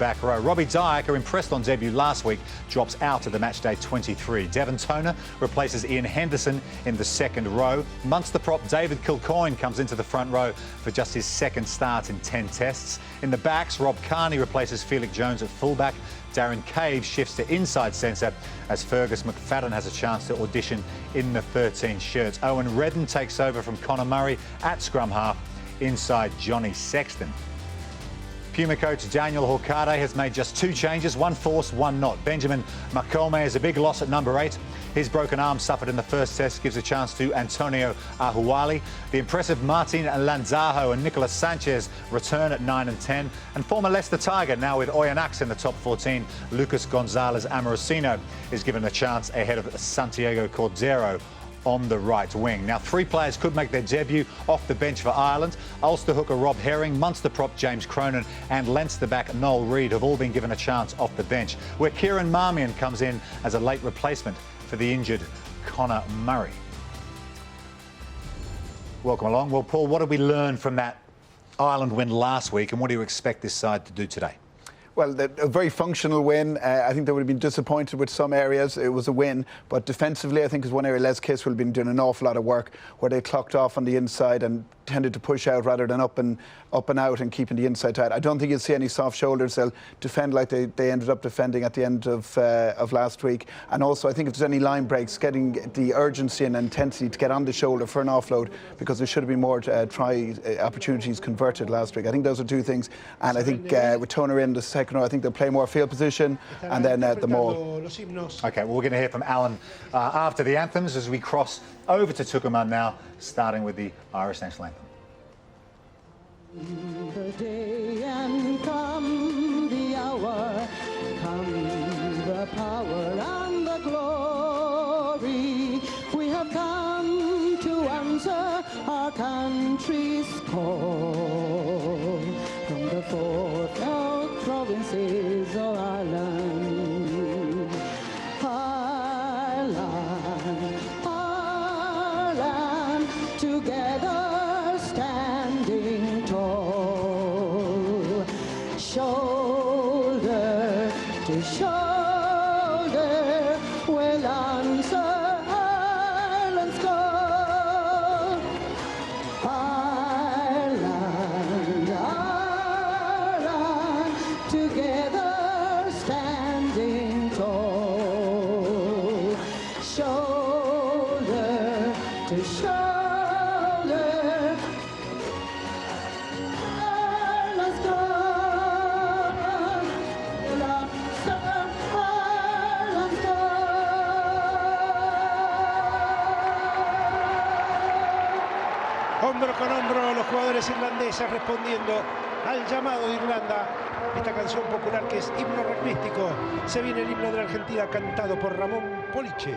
Back row. Robbie Dyaker, impressed on debut last week, drops out at the matchday 23. Devon Toner replaces Ian Henderson in the second row. Munster prop David Kilcoyne comes into the front row for just his second start in 10 tests. In the backs, Rob Carney replaces Felix Jones at fullback. Darren Cave shifts to inside centre as Fergus McFadden has a chance to audition in the 13 shirts. Owen Redden takes over from Conor Murray at scrum half inside Johnny Sexton. Puma coach Daniel Horcade has made just 2 changes, one forced, one not. Benjamin Makome is a big loss at number 8. His broken arm suffered in the first test gives a chance to Antonio Ahuali. The impressive Martin Lanzajo and Nicolas Sanchez return at 9 and 10. And former Leicester Tiger, now with Oyonnax in the top 14, Lucas Gonzalez Amorosino is given a chance ahead of Santiago Cordero on the right wing. Now, 3 players could make their debut off the bench for Ireland. Ulster hooker Rob Herring, Munster prop James Cronin and Leinster back Noel Reid have all been given a chance off the bench, where Kieran Marmion comes in as a late replacement for the injured Conor Murray. Welcome along. Well, Paul, what did we learn from that Ireland win last week and what do you expect this side to do today? Well, a very functional win. I think they would have been disappointed with some areas. It was a win, but defensively, I think is one area Les Kiss will have been doing an awful lot of work, where they clocked off on the inside and tended to push out rather than up and out and keeping the inside tight. I don't think you'll see any soft shoulders. They'll defend like they ended up defending at the end of last week. And also, I think if there's any line breaks, getting the urgency and intensity to get on the shoulder for an offload, because there should have been more try opportunities converted last week. I think those are 2 things. And I think with Toner in the second row, I think they'll play more field position and then the maul. OK, well, we're going to hear from Alan after the anthems as we cross over to Tucumán now, starting with the Irish national anthem. The day and come the hour, come the power and the glory. We have come to answer our country's call from the 4 provinces of Ireland. Ireland, Ireland, together standing tall, shoulder to shoulder, we'll answer Ireland's call. Ireland, Ireland, together standing tall, shoulder to shoulder. Hombro con hombro los jugadores irlandeses respondiendo al llamado de Irlanda. Esta canción popular que es himno rugbyístico. Se viene el himno de la Argentina cantado por Ramón Poliche.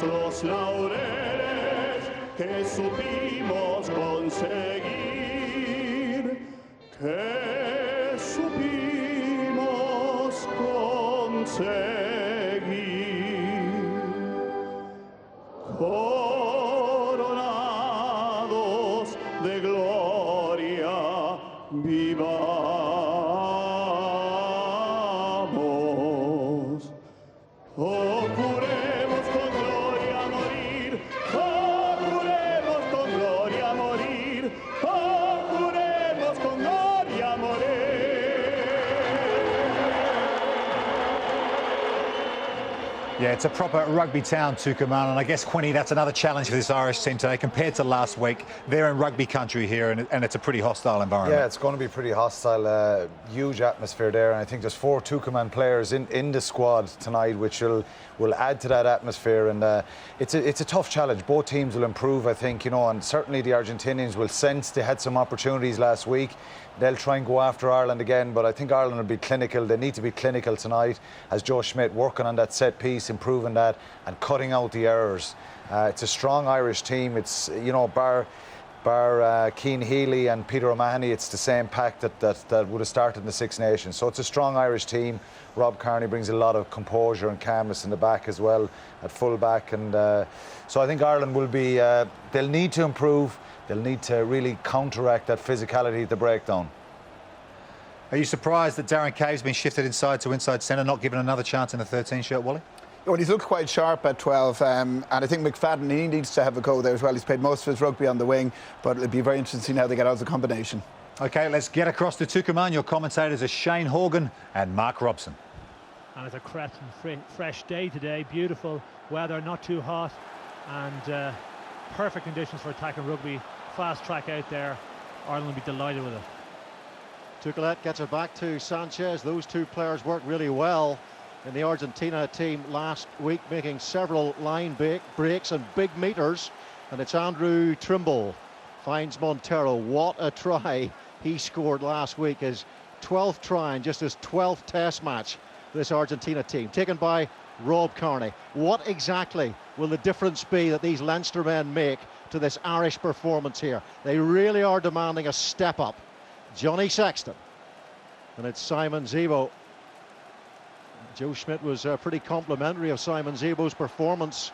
Los laureles que supimos conseguir, que supimos conseguir, coronados de gloria vivamos. Procuremos con gloria morir, procuremos con gloria morir, procuremos con gloria morir. Yeah, it's a proper rugby town, Tucumán, and I guess, Quinny, that's another challenge for this Irish team today compared to last week. They're in rugby country here, and it's a pretty hostile environment. Yeah, it's going to be pretty hostile. Huge atmosphere there, and I think there's 4 Tucumán players in the squad tonight, which will add to that atmosphere. And it's a tough challenge. Both teams will improve, I think, you know, and certainly the Argentinians will sense they had some opportunities last week. They'll try and go after Ireland again, but I think Ireland will be clinical. They need to be clinical tonight, as Joe Schmidt working on that set piece, improving that and cutting out the errors. It's a strong Irish team. It's, you know, bar Cian Healy and Peter O'Mahony, it's the same pack that would have started in the Six Nations. So it's a strong Irish team. Rob Kearney brings a lot of composure and calmness in the back as well, at full back. And so I think Ireland will be, they'll need to improve. They'll need to really counteract that physicality at the breakdown. Are you surprised that Darren Cave's been shifted inside to inside centre, not given another chance in the 13 shirt, Wally? Well, he's looked quite sharp at 12, and I think McFadden, he needs to have a go there as well. He's played most of his rugby on the wing, but it'll be very interesting how they get out as a combination. OK, let's get across to Tucumán. Your commentators are Shane Horgan and Mark Robson. And it's a crisp and fresh day today. Beautiful weather, not too hot, and perfect conditions for attacking rugby. Fast track out there. Ireland will be delighted with it. Tucalet gets it back to Sanchez. Those two players worked really well in the Argentina team last week, making several line breaks and big meters. And it's Andrew Trimble finds Montero. What a try he scored last week, his 12th try and just his 12th test match for this Argentina team, taken by Rob Kearney. What exactly will the difference be that these Leinster men make to this Irish performance here? They really are demanding a step up. Johnny Sexton, and it's Simon Zebo. Joe Schmidt was pretty complimentary of Simon Zebo's performance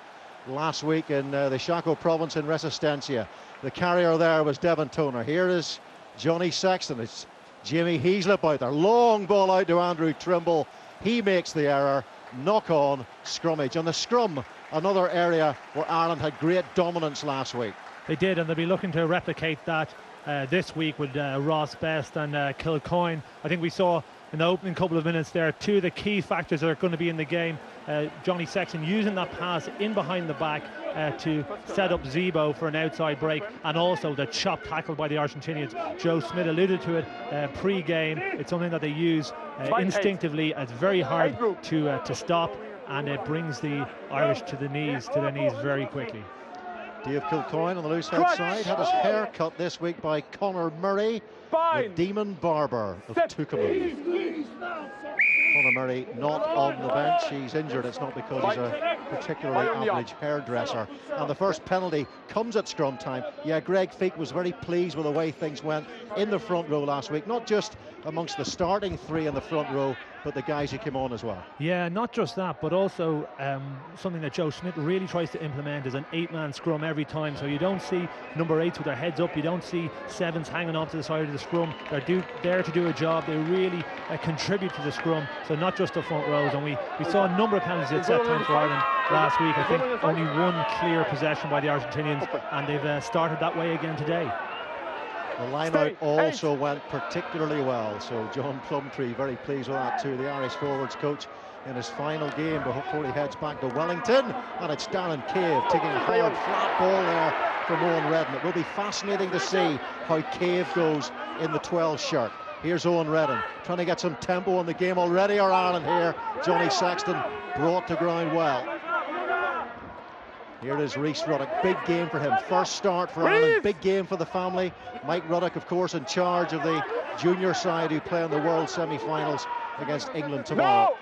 last week in the Chaco province in Resistencia. The carrier there was Devon Toner. Here is Johnny Sexton. It's Jimmy Heaslip out there. Long ball out to Andrew Trimble. He makes the error. Knock on scrummage. And the scrum, another area where Ireland had great dominance last week. They did, and they'll be looking to replicate that this week with Ross Best and Kilcoyne. I think we saw in the opening couple of minutes there, two of the key factors that are going to be in the game. Johnny Sexton using that pass in behind the back to set up Zebo for an outside break, and also the chop tackle by the Argentinians. Joe Schmidt alluded to it pre-game. It's something that they use instinctively. It's very hard to stop, and it brings the Irish to their knees very quickly. Dave Kilcoyne on the loose head side had his hair cut this week by Conor Murray, the demon barber of Tucumán. Conor Murray not on the bench. He's injured. It's not because he's a particularly average hairdresser. And the first penalty comes at scrum time. Yeah, Greg Feek was very pleased with the way things went in the front row last week, not just amongst the starting 3 in the front row, but the guys who came on as well. Yeah, not just that, but also something that Joe Schmidt really tries to implement is an 8-man scrum every time. So you don't see number 8s with their heads up. You don't see 7s hanging off to the side of the scrum. They're there to do a job. They really contribute to the scrum. So not just the front rows. And we saw a number of penalties at set time for Ireland last week. I think only one clear possession by the Argentinians, and they've started that way again today. The line-out also went particularly well, so John Plumtree very pleased with that too, the Irish forwards coach in his final game before he heads back to Wellington. And it's Darren Cave taking a hard flat ball there from Owen Redden. It will be fascinating to see how Cave goes in the 12 shirt. Here's Owen Redden trying to get some tempo in the game already. Or Ireland here, Johnny Sexton brought to ground well. Here is Rhys Ruddock, big game for him. First start for Ireland, big game for the family. Mike Ruddock, of course, in charge of the junior side who play in the World semi-finals against England tomorrow.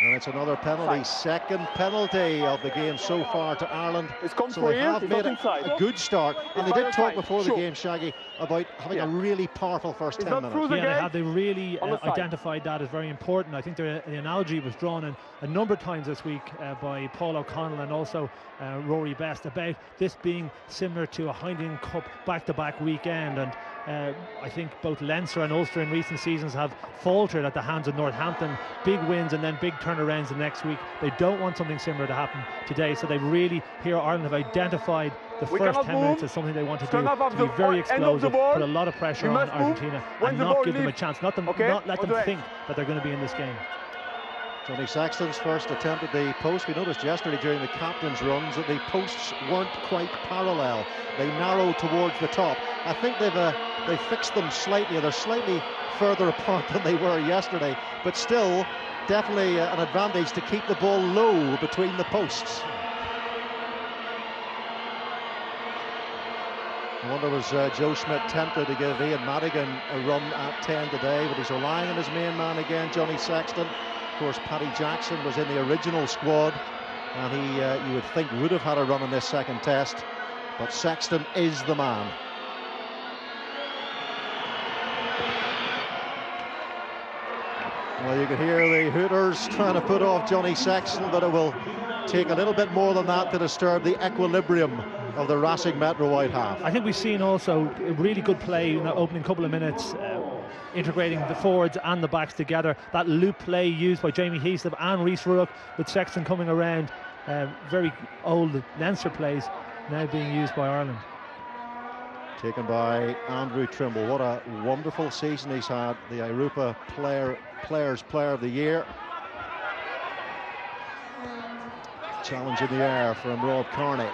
And it's another penalty, second penalty of the game so far to Ireland. So they have made a good start. And they did talk before the game, Shaggy, about having a really powerful first 10 minutes. Yeah, they really identified that as very important. I think the analogy was drawn in a number of times this week by Paul O'Connell and also Rory Best about this being similar to a Heineken Cup back-to-back weekend. And I think both Leinster and Ulster in recent seasons have faltered at the hands of Northampton. Big wins and then big turnarounds the next week. They don't want something similar to happen today, so they really, here Ireland have identified the first 10 minutes as something they want to do, to be very explosive, put a lot of pressure on Argentina and not give them a chance, not let them think that they're going to be in this game. Johnny Sexton's first attempt at the post. We noticed yesterday during the captain's runs that the posts weren't quite parallel. They narrowed towards the top. I think they've fixed them slightly. They're slightly further apart than they were yesterday, but still definitely an advantage to keep the ball low between the posts. I wonder, was Joe Schmidt tempted to give Ian Madigan a run at 10 today, but he's relying on his main man again, Johnny Sexton. Of course, Paddy Jackson was in the original squad, and he, you would think, would have had a run in this second test, but Sexton is the man. Well, you can hear the Hooters trying to put off Johnny Sexton, but it will take a little bit more than that to disturb the equilibrium of the Racing Metro white half. I think we've seen also a really good play in the opening couple of minutes, integrating the forwards and the backs together. That loop play used by Jamie Heaslip and Rhys Ruddock, with Sexton coming around. Very old Leinster plays now being used by Ireland. Taken by Andrew Trimble. What a wonderful season he's had. The Europa Players Player of the Year. Challenge in the air from Rob Kearney.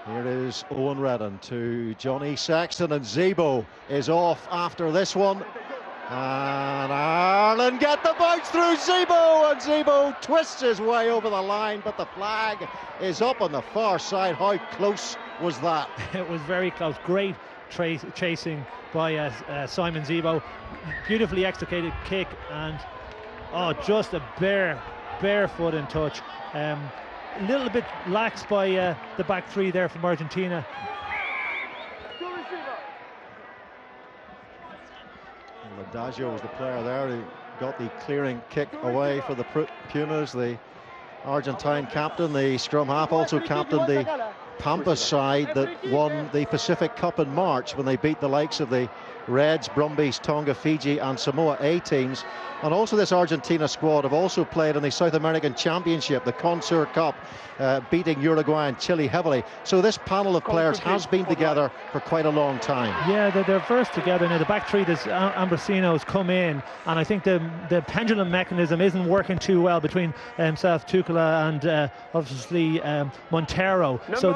Here is Owen Redden to Johnny Sexton, and Zebo is off after this one. And Ireland get the bounce through Zebo, and Zebo twists his way over the line, but the flag is up on the far side. How close was that? It was very close. Great chasing by Simon Zebo. Beautifully extricated kick, and just a barefoot in touch. A little bit lax by the back three there from Argentina. Adagio was the player there who got the clearing kick away for the Pumas. The Argentine captain, the scrum half, also captained the Pampas side that won the Pacific Cup in March when they beat the likes of the Reds, Brumbies, Tonga, Fiji and Samoa A teams. And also this Argentina squad have also played in the South American Championship, the Consur Cup, beating Uruguay and Chile heavily. So this panel of players has been together for quite a long time. Yeah, they're versed together. Now the back three, this Ambrosino's come in, and I think the pendulum mechanism isn't working too well between himself, Tukala, and obviously Montero. So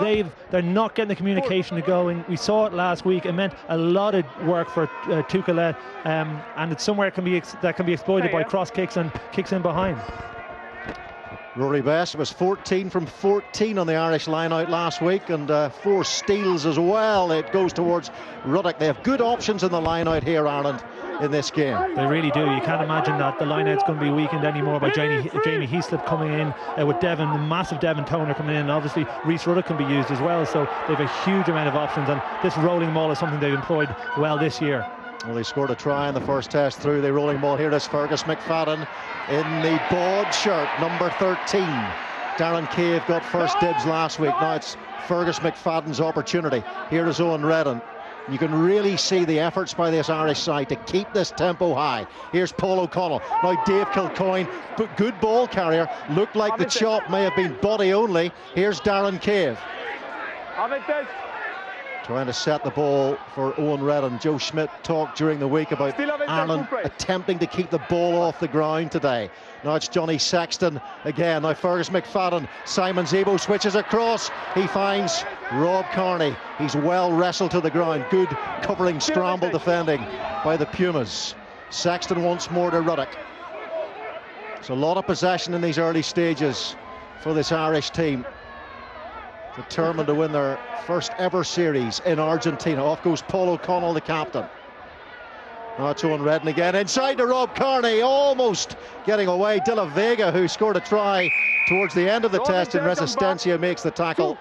they're not getting the communication to go, and we saw it last week. It meant a lot of work for Tukala, and it's somewhere that can be exploited by cross kicks and kicks in behind. Rory Best was 14 from 14 on the Irish line-out last week, and 4 steals as well. It goes towards Ruddock. They have good options in the line-out here, Ireland, in this game. They really do. You can't imagine that the line-out's going to be weakened anymore by Jamie Heaslip coming in, with Devon, the massive Devon Toner coming in. Obviously, Rhys Ruddock can be used as well, so they have a huge amount of options, and this rolling maul is something they've employed well this year. Well, they scored a try in the first test through the rolling ball. Here is Fergus McFadden in the bod shirt, number 13. Darren Cave got first dibs last week. Now it's Fergus McFadden's opportunity. Here is Owen Redden. You can really see the efforts by this Irish side to keep this tempo high. Here's Paul O'Connell. Now Dave Kilcoyne, but good ball carrier. Looked like the chop may have been body only. Here's Darren Cave. Trying to set the ball for Owen Redden. Joe Schmidt talked during the week about Ireland attempting to keep the ball off the ground today. Now it's Johnny Sexton again. Now Fergus McFadden. Simon Zebo switches across. He finds Rob Kearney. He's well wrestled to the ground. Good covering scramble defending by the Pumas. Sexton once more to Ruddock. It's a lot of possession in these early stages for this Irish team, determined to win their first ever series in Argentina. Off goes Paul O'Connell, the captain. Now it's Owen Redden again, inside to Rob Kearney, almost getting away. De La Vega, who scored a try towards the end of the test in Resistencia, makes the tackle,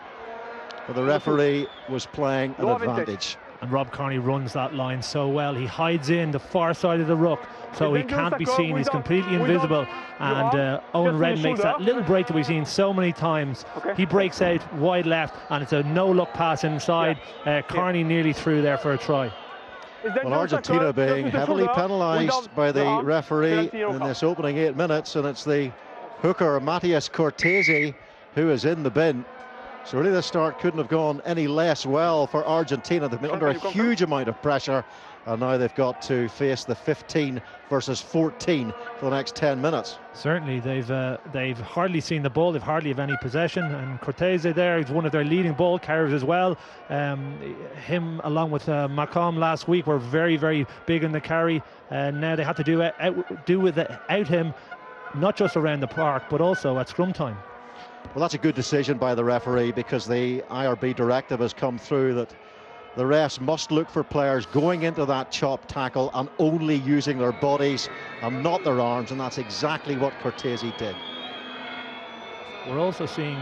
but the referee was playing an advantage. And Rob Kearney runs that line so well. He hides in the far side of the ruck, so he can't be seen. He's completely invisible. And Owen Redden makes that little break that we've seen so many times. He breaks out wide left, and it's a no-look pass inside. Kearney nearly through there for a try. Well, Argentina being heavily penalised by the referee in this opening 8 minutes, and it's the hooker Matthias Cortese who is in the bin. So really the start couldn't have gone any less well for Argentina. They've been under a huge amount of pressure, and now they've got to face the 15 versus 14 for the next 10 minutes. Certainly, they've hardly seen the ball. They've hardly have any possession. And Cortese there is one of their leading ball carriers as well. Him along with Macomb last week were very, very big in the carry. And now they have to do without him, not just around the park, but also at scrum time. Well, that's a good decision by the referee, because the IRB directive has come through that the refs must look for players going into that chop tackle and only using their bodies and not their arms, and that's exactly what Cortese did. We're also seeing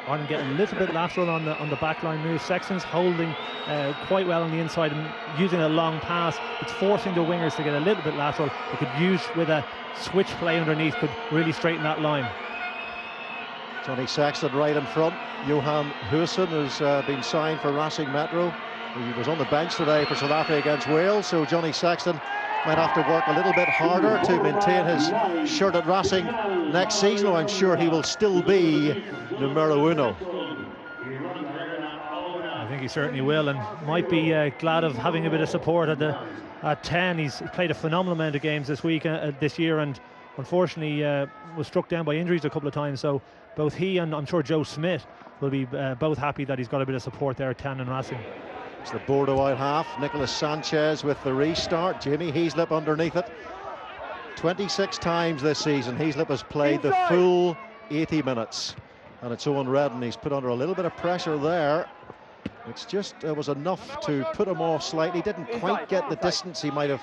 Ireland get a little bit lateral on the backline move. Sexton's holding quite well on the inside and using a long pass. It's forcing the wingers to get a little bit lateral. They could use with a switch play underneath, could really straighten that line. Johnny Sexton right in front. Johan Huijsen has been signed for Racing Metro. He was on the bench today for South Africa against Wales, so Johnny Sexton might have to work a little bit harder to maintain his shirt at Racing next season. I'm sure he will still be numero uno. I think he certainly will, and might be glad of having a bit of support at 10. He's played a phenomenal amount of games this week, this year, and unfortunately was struck down by injuries a couple of times. So both he and I'm sure Joe Smith will be both happy that he's got a bit of support there at 10 in Racing. It's the Bordeaux out half. Nicholas Sanchez with the restart. Jimmy Heaslip underneath it. 26 times this season Heaslip has played the full 80 minutes. And it's Owen Redden. He's put under a little bit of pressure there. It's just was enough to put him off slightly. Didn't quite get the distance he might have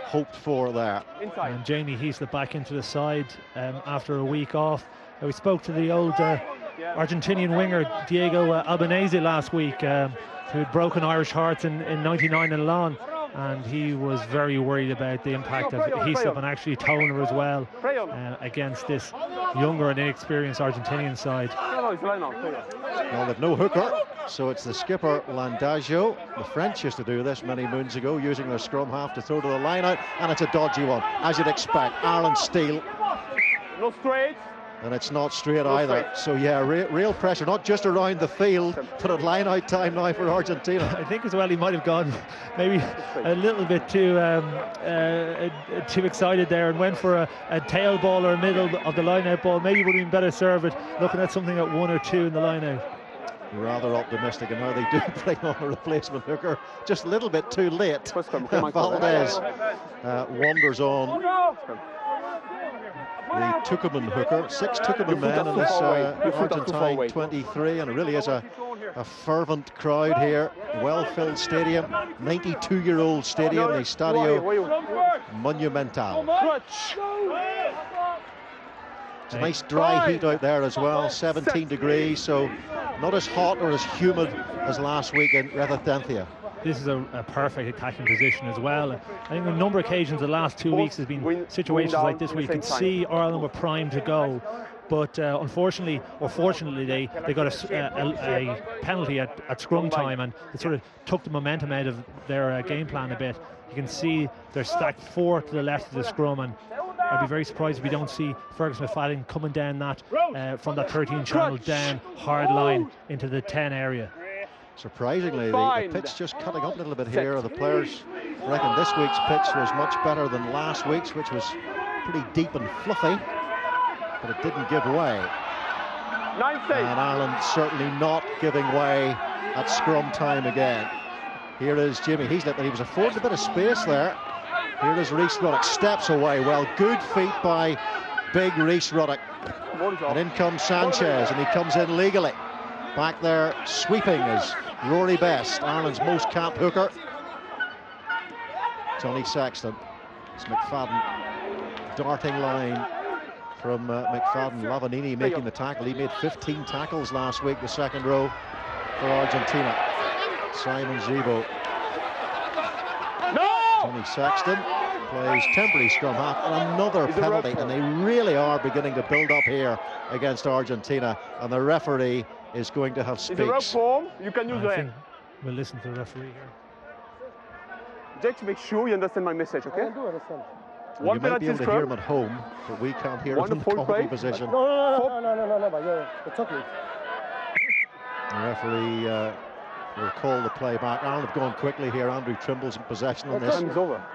hoped for there. And Jamie Heaslip back into the side after a week off. We spoke to the old Argentinian winger Diego Albanese last week, who had broken Irish hearts in '99 in Milan, and he was very worried about the impact of Heaslip and actually Toner as well against this younger and inexperienced Argentinian side. Well, they've no hooker, so it's the skipper Landagio. The French used to do this many moons ago, using their scrum half to throw to the line out, and it's a dodgy one, as you'd expect. Ireland steal. No straight. And it's not straight either. So yeah, real pressure, not just around the field, but at line out time now for Argentina. I think as well he might have gone maybe a little bit too excited there and went for a tail ball or a middle of the line out ball. Maybe would have been better serve it, looking at something at 1 or 2 in the line out. Rather optimistic in how they do bring on a replacement hooker. Just a little bit too late. Valdez wanders on. The Tucumán hooker, 6 Tucumán men in this Argentine 23, and it really is a fervent crowd here. Well-filled stadium, 92-year-old stadium, the Estadio Monumental. It's a nice dry heat out there as well, 17 degrees, so not as hot or as humid as last week in Resistencia. This is a perfect attacking position as well. I think on a number of occasions the last 2 weeks has been situations like this where you can see Ireland were primed to go, but unfortunately or fortunately they got a penalty at scrum time, and it sort of took the momentum out of their game plan a bit. You can see they're stacked 4 to the left of the scrum, and I'd be very surprised if we don't see Ferguson McFadden coming down that from that 13 channel down hard line into the 10 area. Surprisingly, the pitch just cutting up a little bit here. The players reckon this week's pitch was much better than last week's, which was pretty deep and fluffy, but it didn't give way. And Ireland certainly not giving way at scrum time again. Here is Jimmy Heaslip, and he was afforded a bit of space there. Here is Rhys Ruddock, steps away. Well, good feet by big Rhys Ruddock. And in comes Sanchez, and he comes in legally. Back there sweeping is Rory Best, Ireland's most capped hooker. Johnny Sexton. It's McFadden. Darting line from McFadden. Lavanini making the tackle. He made 15 tackles last week, the second row for Argentina. Simon Zebo. Johnny Sexton plays temporary scrum half, and another penalty, and they really are beginning to build up here against Argentina, and the referee is going to have speaks. You can use I think we'll listen to the referee here. Just make sure you understand my message, okay? I do understand. Well, you might be able to hear him at home, but we can't hear him in the commentary position. No, but you're talking. The referee We'll call the play back. Ireland have gone quickly here. Andrew Trimble's in possession on this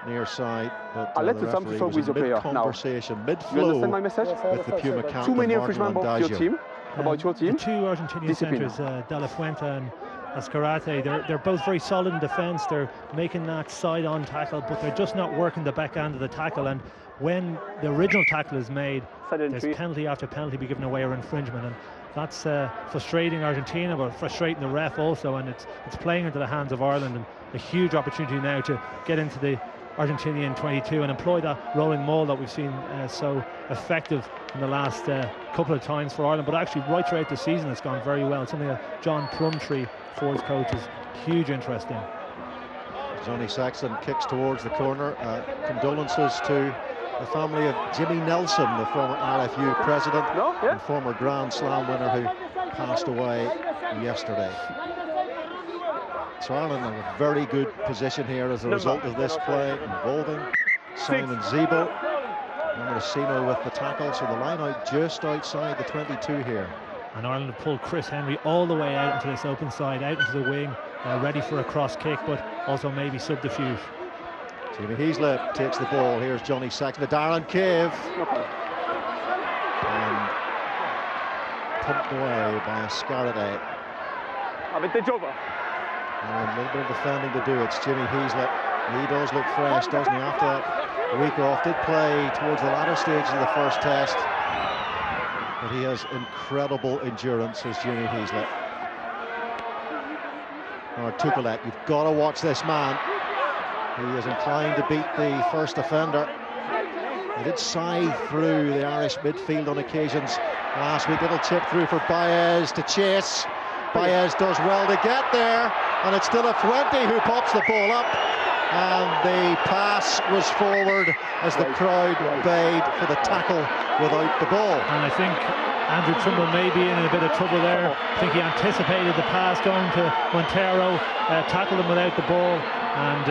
near side. But I'll let the the time to referee talk was with in your player now. mid-conversation, You understand my mid-flow message? with the Puma Too captain, many Martin infringement about your Landazio. team, about your team. The two Argentinian Discipline. centres, De La Fuente and Azcarate, they're both very solid in defence. They're making that side-on tackle, but they're just not working the back end of the tackle. And when the original tackle is made, there's penalty after penalty be given away or infringement, and that's frustrating Argentina, but frustrating the ref also. And it's playing into the hands of Ireland, and a huge opportunity now to get into the Argentinian 22 and employ that rolling maul that we've seen so effective in the last couple of times for Ireland, but actually right throughout the season it's gone very well. Something that John Plumtree, Ford's coach, is huge interest in. Johnny Sexton kicks towards the corner. Condolences to the family of Jimmy Nelson, the former RFU president and former Grand Slam winner who passed away yesterday. So Ireland in a very good position here as a result of this play involving Simon Zebo. Mendocino with the tackle, so the line out just outside the 22 here. And Ireland have pulled Chris Henry all the way out into this open side, out into the wing, ready for a cross kick, but also maybe subterfuge. Jimmy Heaslip takes the ball. Here's Johnny Sexton to Darren Cave. And pumped away by Azcarate. And a little bit of defending to do. It's Jimmy Heaslip. He does look fresh, doesn't he? After that week off, did play towards the latter stages of the first test. But he has incredible endurance, as Jimmy Heaslip. Tukelet, you've got to watch this man. He is inclined to beat the first offender. He did scythe through the Irish midfield on occasions last week. Little chip through for Baez to chase. Baez does well to get there, and it's still a Fuente who pops the ball up, and the pass was forward as the crowd bayed for the tackle without the ball. And I think Andrew Trimble may be in a bit of trouble there. I think he anticipated the pass going to Montero, tackled him without the ball, and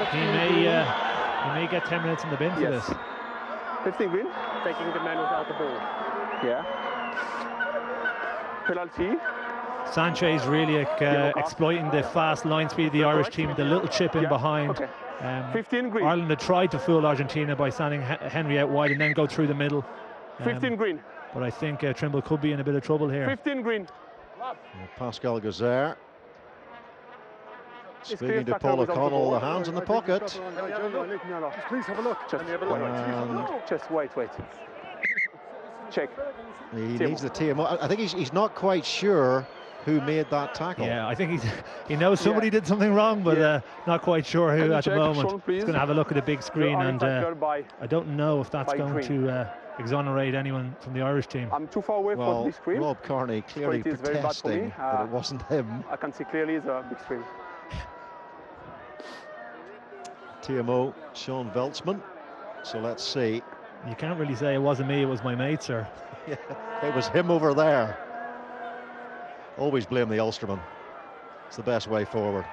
he may get 10 minutes in the bin for this. 15 green, taking the man without the ball. Yeah. Penalty. Sanchez really exploiting the fast line speed of the Irish team, the little chip in behind. 15 green. Ireland had tried to fool Argentina by sending Henry out wide and then go through the middle. 15 green. But I think Trimble could be in a bit of trouble here. 15 green. Pascal Gazer speaking to Paul O'Connell, the hands in the pocket. Please have a look. Just wait. Check. He needs the TMO. I think he's not quite sure who made that tackle. Yeah, I think he knows somebody did something wrong, but not quite sure who at the moment. Sean, he's going to have a look at the big screen, and I don't know if that's going to exonerate anyone from the Irish team. I'm too far away from the big screen. Rob Carney clearly protesting that it wasn't him. I can see clearly the big screen. TMO, Sean Veltzman. So let's see. You can't really say it wasn't me, it was my mate, sir. Yeah, it was him over there. Always blame the Ulsterman. It's the best way forward.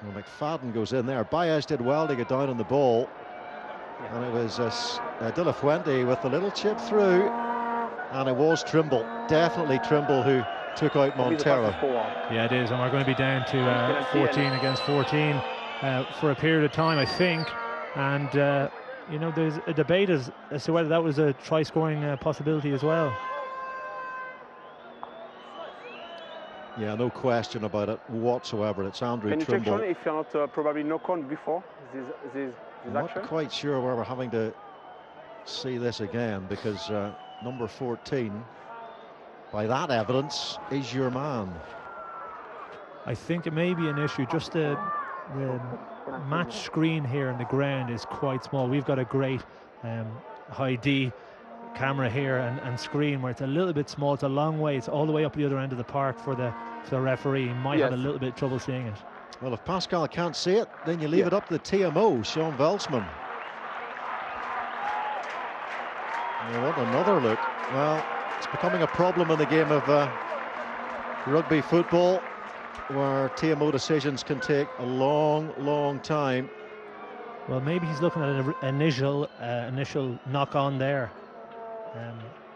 Well, McFadden goes in there. Baez did well to get down on the ball. And it was De La Fuente with the little chip through. And it was Trimble, definitely Trimble, who took out Montero. Yeah, it is. And we're going to be down to 14 against 14 for a period of time, I think. And you know, there's a debate as to whether that was a try-scoring possibility as well. Yeah, no question about it whatsoever. It's Andrew Trimble. If you're not probably knock on before this I'm action. Not quite sure where we're having to see this again, because number 14, by that evidence, is your man. I think it may be an issue. Just the match screen here in the ground is quite small. We've got a great high D camera here and screen where it's a little bit small. It's a long way. It's all the way up the other end of the park for the referee. He might have a little bit of trouble seeing it. Well, if Pascal can't see it, then you leave it up to the TMO, Sean Veltzman. You want another look? Well, it's becoming a problem in the game of rugby football, where TMO decisions can take a long time. Well, maybe he's looking at an initial knock on there,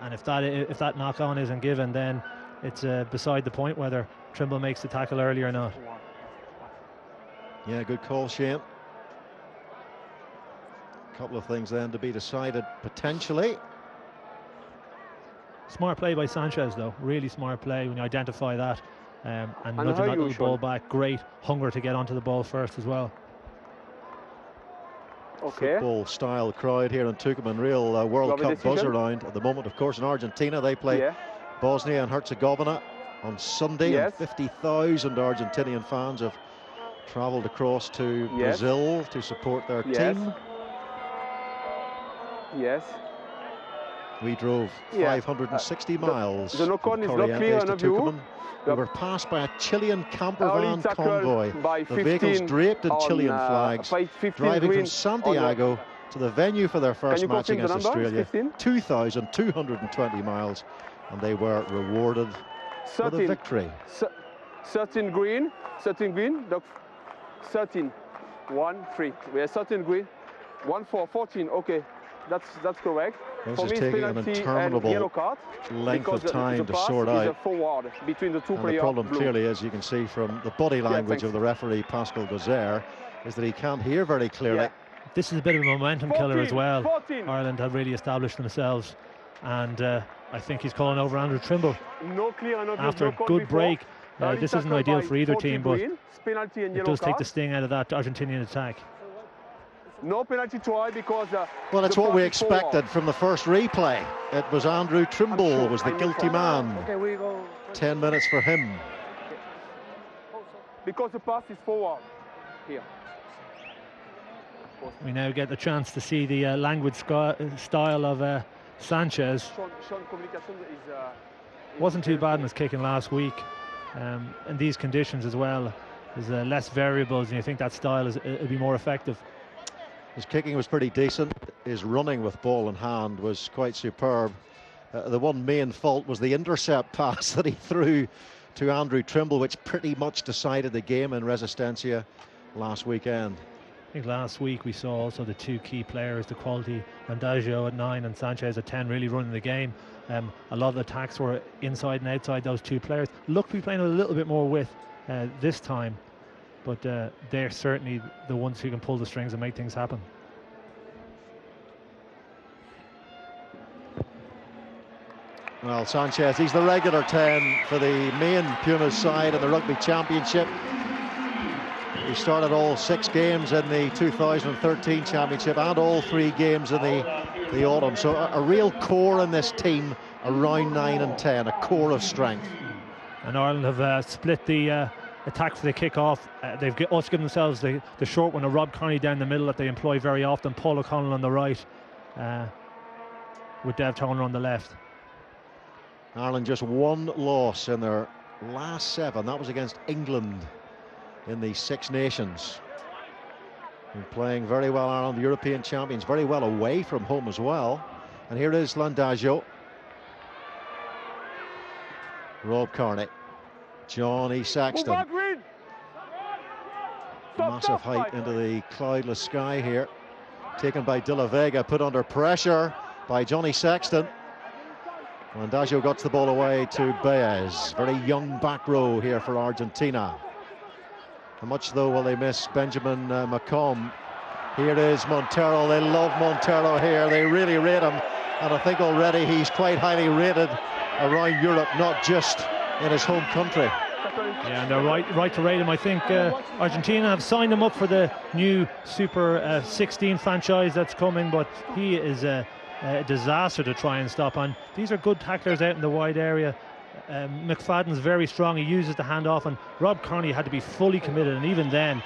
and if that knock on isn't given, then it's beside the point whether Trimble makes the tackle early or not. Yeah, good call, Shane. A couple of things then to be decided potentially. Smart play by Sanchez, though. Really smart play when you identify that. And nudging that little ball back. Great hunger to get onto the ball first as well. Okay. Football style crowd here in Tucumán. Real World Cup buzz around at the moment. Of course, in Argentina, they play Bosnia and Herzegovina on Sunday. And 50,000 Argentinian fans have travelled across to Brazil to support their team. Yes. We drove 560 miles the knock-on is not clear to enough view. Tucumán. We were passed by a Chilean camper van convoy. By the vehicles draped in Chilean flags, driving from Santiago to the venue for their first match against Australia. 2,220 miles, and they were rewarded for the victory. 13 green, 13, 1, 3. We are 13 green, 1, 4, 14. Okay, that's correct. This For is me, taking an interminable length of time to sort out. Between the two and the problem clearly, as you can see from the body language of the referee, Pascal Gozer, is that he can't hear very clearly. This is a bit of a momentum killer as well. Ireland have really established themselves, and I think he's calling over Andrew Trimble. After a good break. This isn't ideal for either team, but it does take the sting out of that Argentinian attack. No penalty try because... well, it's what we expected from the first replay. It was Andrew Trimble was the guilty man. 10 minutes for him. Because the pass is forward here. We now get the chance to see the language style of Sanchez. Wasn't too bad in his kicking last week. In these conditions as well, there's less variables, and you think that style will be more effective. His kicking was pretty decent. His running with ball in hand was quite superb. The one main fault was the intercept pass that he threw to Andrew Trimble, which pretty much decided the game in Resistencia last weekend. I think last week we saw also the two key players, the quality Randazzo at 9 and Sanchez at 10, really running the game. A lot of the attacks were inside and outside those two players. Look to be playing a little bit more with this time, but they're certainly the ones who can pull the strings and make things happen. Well, Sanchez, he's the regular 10 for the main Pumas side in the Rugby Championship. He started all 6 games in the 2013 Championship and all 3 games in the autumn. So a real core in this team around 9 and 10, a core of strength. And Ireland have split the attack for the kick-off. They've also given themselves the short one of Rob Kearney down the middle that they employ very often. Paul O'Connell on the right, with Dev Toner on the left. Ireland just 1 loss in their last 7. That was against England in the Six Nations. And playing very well, Ireland, the European champions, very well away from home as well. And here is Randazzo. Rob Kearney. Johnny Saxton. Massive height into the cloudless sky here. Taken by De La Vega, put under pressure by Johnny Sexton. Randazzo got the ball away to Baez. Very young back row here for Argentina. How much though will they miss Benjamin McComb? Here is Montero. They love Montero here. They really rate him, and I think already he's quite highly rated around Europe, not just in his home country. Yeah, and they're right to rate him. I think Argentina have signed him up for the new Super 16 franchise that's coming, but he is a disaster to try and stop on. These are good tacklers out in the wide area. McFadden's very strong. He uses the handoff, and Rob Kearney had to be fully committed, and even then,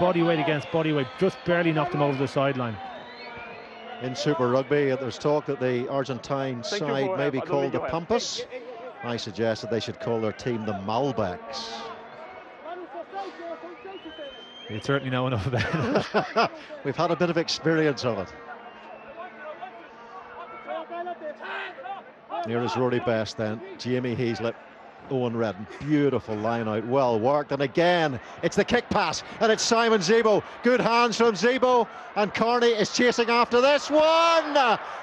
body weight against body weight, just barely knocked him over the sideline. In Super Rugby, there's talk that the Argentine side may be called the Pampas. I suggested they should call their team the Malbecs. You certainly know enough about it. We've had a bit of experience of it. Here is Rory Best then, Jamie Heaslip, Owen Redden. Beautiful line out, well worked. And again, it's the kick pass, and it's Simon Zebo. Good hands from Zebo, and Carney is chasing after this one.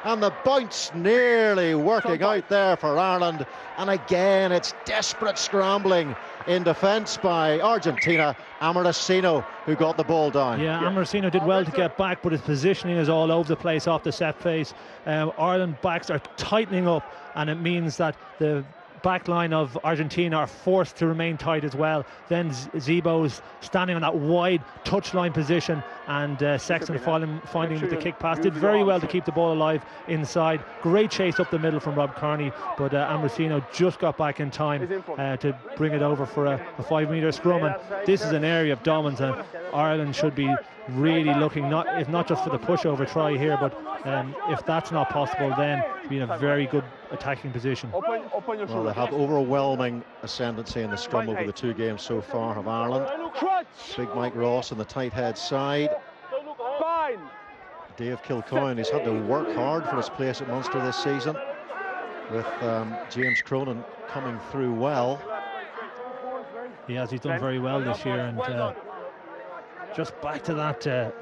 And the bounce nearly working out there for Ireland. And again, it's desperate scrambling in defence by Argentina. Amorosino, who got the ball down. Yeah, Amorosino did well to get back, but his positioning is all over the place off the set face. Ireland backs are tightening up, and it means that the back line of Argentina are forced to remain tight as well. Then Zebo's standing on that wide touchline position, and Sexton finding with the kick pass. Did very well to keep the ball alive inside. Great chase up the middle from Rob Kearney, but Amorosino just got back in time to bring it over for a 5-metre scrum. And this is an area of dominance, and Ireland should be really looking, if not just for the pushover try here, but if that's not possible, then be in a very good attacking position. Well, they have overwhelming ascendancy in the scrum over the 2 games so far of Ireland. Big Mike Ross on the tight head side. Dave Kilcoyne, he's had to work hard for his place at Munster this season, with James Cronin coming through well. He's done very well this year, and just back to that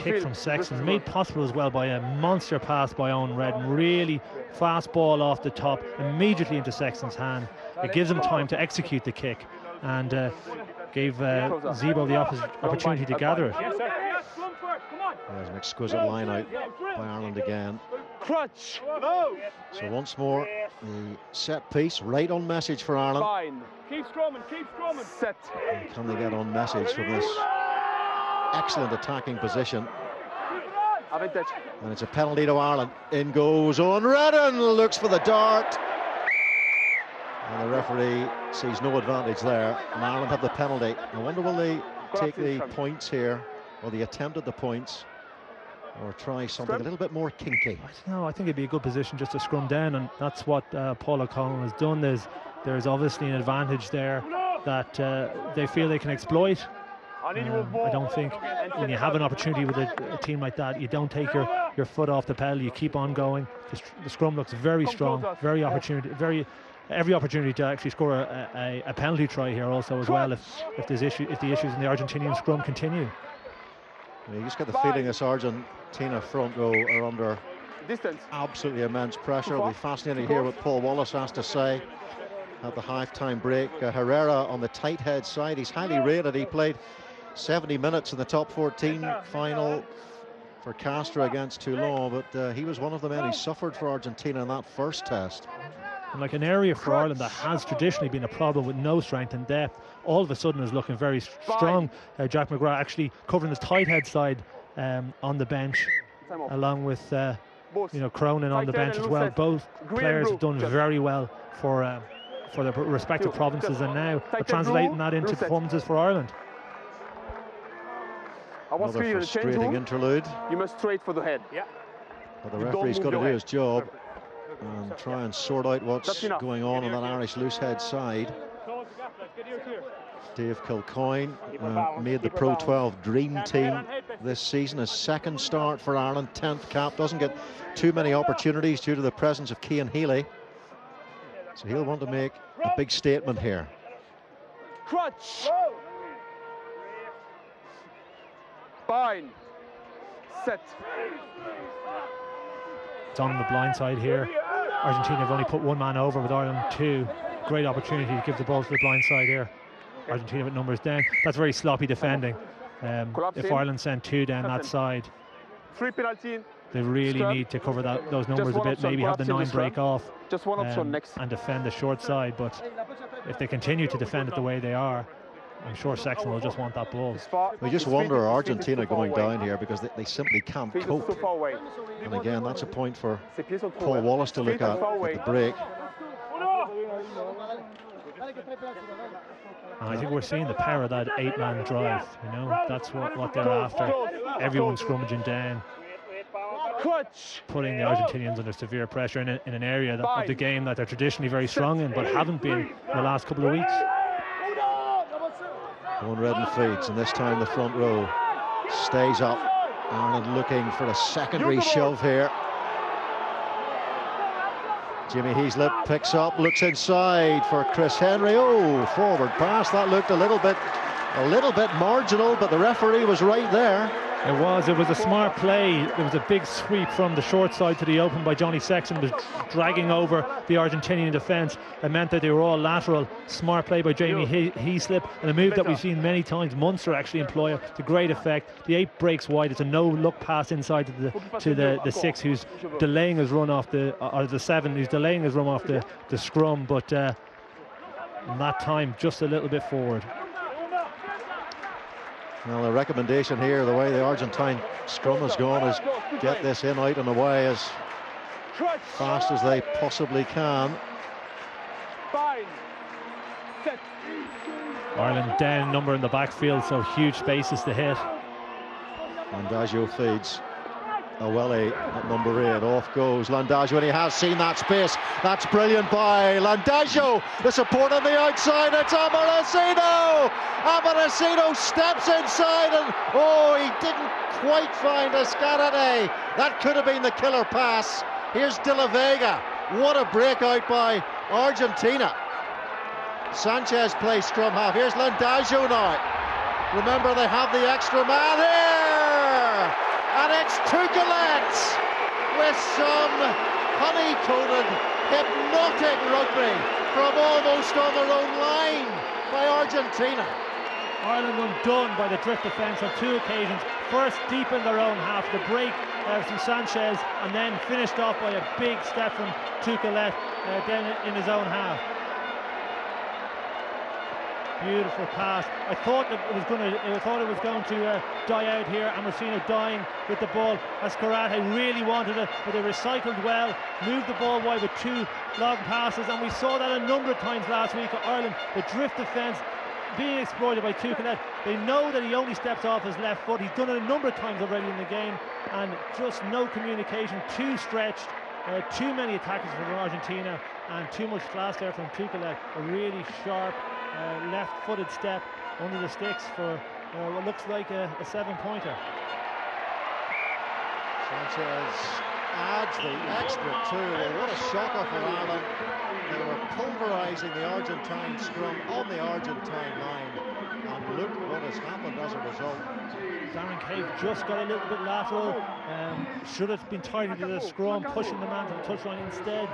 kick from Sexton, made possible as well by a monster pass by Owen Redden. Really fast ball off the top, immediately into Sexton's hand. It gives him time to execute the kick, and gave Zebo the opportunity to gather it. There's an exquisite line out by Ireland again. So once more, the set piece right on message for Ireland. Keep scrumming. Set. And can they get on message from this excellent attacking position? And it's a penalty to Ireland. In goes Owen Redden, looks for the dart, and the referee sees no advantage there, and Ireland have the penalty. I wonder, will they take the points here, or the attempt at the points, or try something a little bit more kinky? I think it'd be a good position just to scrum down, and that's what Paul O'Connell has done. There's obviously an advantage there that they feel they can exploit. I don't think when you have an opportunity with a team like that, you don't take your foot off the pedal. You keep on going. The scrum looks very strong, every opportunity to actually score a penalty try here also as well, if the issues in the Argentinian scrum continue. You just get the feeling this Argentina front row are under absolutely immense pressure. It'll be fascinating to hear what Paul Wallace has to say at the half-time break. Herrera on the tight head side, he's highly rated. He played 70 minutes in the top 14 final for Castro against Toulon, but he was one of the men who suffered for Argentina in that first test. And like an area for Ireland that has traditionally been a problem with no strength and depth, all of a sudden is looking very strong. Jack McGrath actually covering his tight head side on the bench, along with Cronin on the bench as well. Both players have done very well for their respective provinces, and now are translating that into performances for Ireland. Another frustrating interlude. You must straight for the head. But the referee's got to do his job and try and sort out what's going on that Irish loose head side. Dave Kilcoyne made the Pro 12 Dream Team this season. His second start for Ireland, 10th cap. Doesn't get too many opportunities due to the presence of Cian Healy. So he'll want to make a big statement here. Crutch. Fine. Set. It's on the blind side here. Argentina have only put one man over, with Ireland 2. Great opportunity to give the ball to the blind side here. Argentina with numbers down. That's very sloppy defending. If Ireland send 2 down that side, they really need to cover those numbers a bit. Maybe have the 9 break off and defend the short side. But if they continue to defend it the way they are, I'm sure Sexton will just want that ball. We just wonder, Argentina going down here because they simply can't cope. And again, that's a point for Paul Wallace to look at the break. I think we're seeing the power of that 8-man drive. That's what they're after. Everyone scrummaging down, putting the Argentinians under severe pressure in an area of the game that they're traditionally very strong in, but haven't been in the last couple of weeks. Owen Redden feeds, and this time the front row stays up. Ireland looking for a secondary shove here. Jimmy Heaslip picks up, looks inside for Chris Henry. Oh, forward pass. That looked a little bit marginal, but the referee was right there. It was a smart play. There was a big sweep from the short side to the open by Johnny Sexton, was dragging over the Argentinian defence. It meant that they were all lateral. Smart play by Jamie Heaslip, and a move that we've seen many times Munster actually employ to great effect. The 8 breaks wide. It's a no-look pass inside to the 6, who's delaying his run off or the 7, who's delaying his run off the scrum, but in that time just a little bit forward. Well, the recommendation here, the way the Argentine scrum has gone, is get this in, out and away as fast as they possibly can. Ireland down number in the backfield, so huge spaces to hit. Landagio feeds Awele at number 8. Off goes Landagio, and he has seen that space. That's brilliant by Landagio. The support on the outside. It's Amaracino. Amaracino steps inside, and oh, he didn't quite find Escarate. That could have been the killer pass. Here's De La Vega. What a breakout by Argentina. Sanchez plays scrum half. Here's Landagio now. Remember, they have the extra man here. And it's Tukelet with some honey-coated, hypnotic rugby from almost on their own line by Argentina. Ireland undone by the drift defence on 2 occasions. First deep in their own half, the break from Sanchez, and then finished off by a big step from Tukelet down in his own half. Beautiful pass. I thought it was going to die out here. Amaracino dying with the ball. Escarate really wanted it, but they recycled well, moved the ball wide with 2 long passes, and we saw that a number of times last week. Ireland, the drift defence being exploited by Tukelet. They know that he only steps off his left foot. He's done it a number of times already in the game, and just no communication, too stretched. Too many attackers from Argentina, and too much class there from Tukelet. A really sharp left-footed step under the sticks for what looks like a 7-pointer. Sanchez adds the extra 2. Well, what a shocker for Ireland. They were pulverising the Argentine scrum on the Argentine line, and look what has happened as a result. Darren Cave just got a little bit lateral, should have been tighter to the scrum, pushing the man to the touchline. Instead,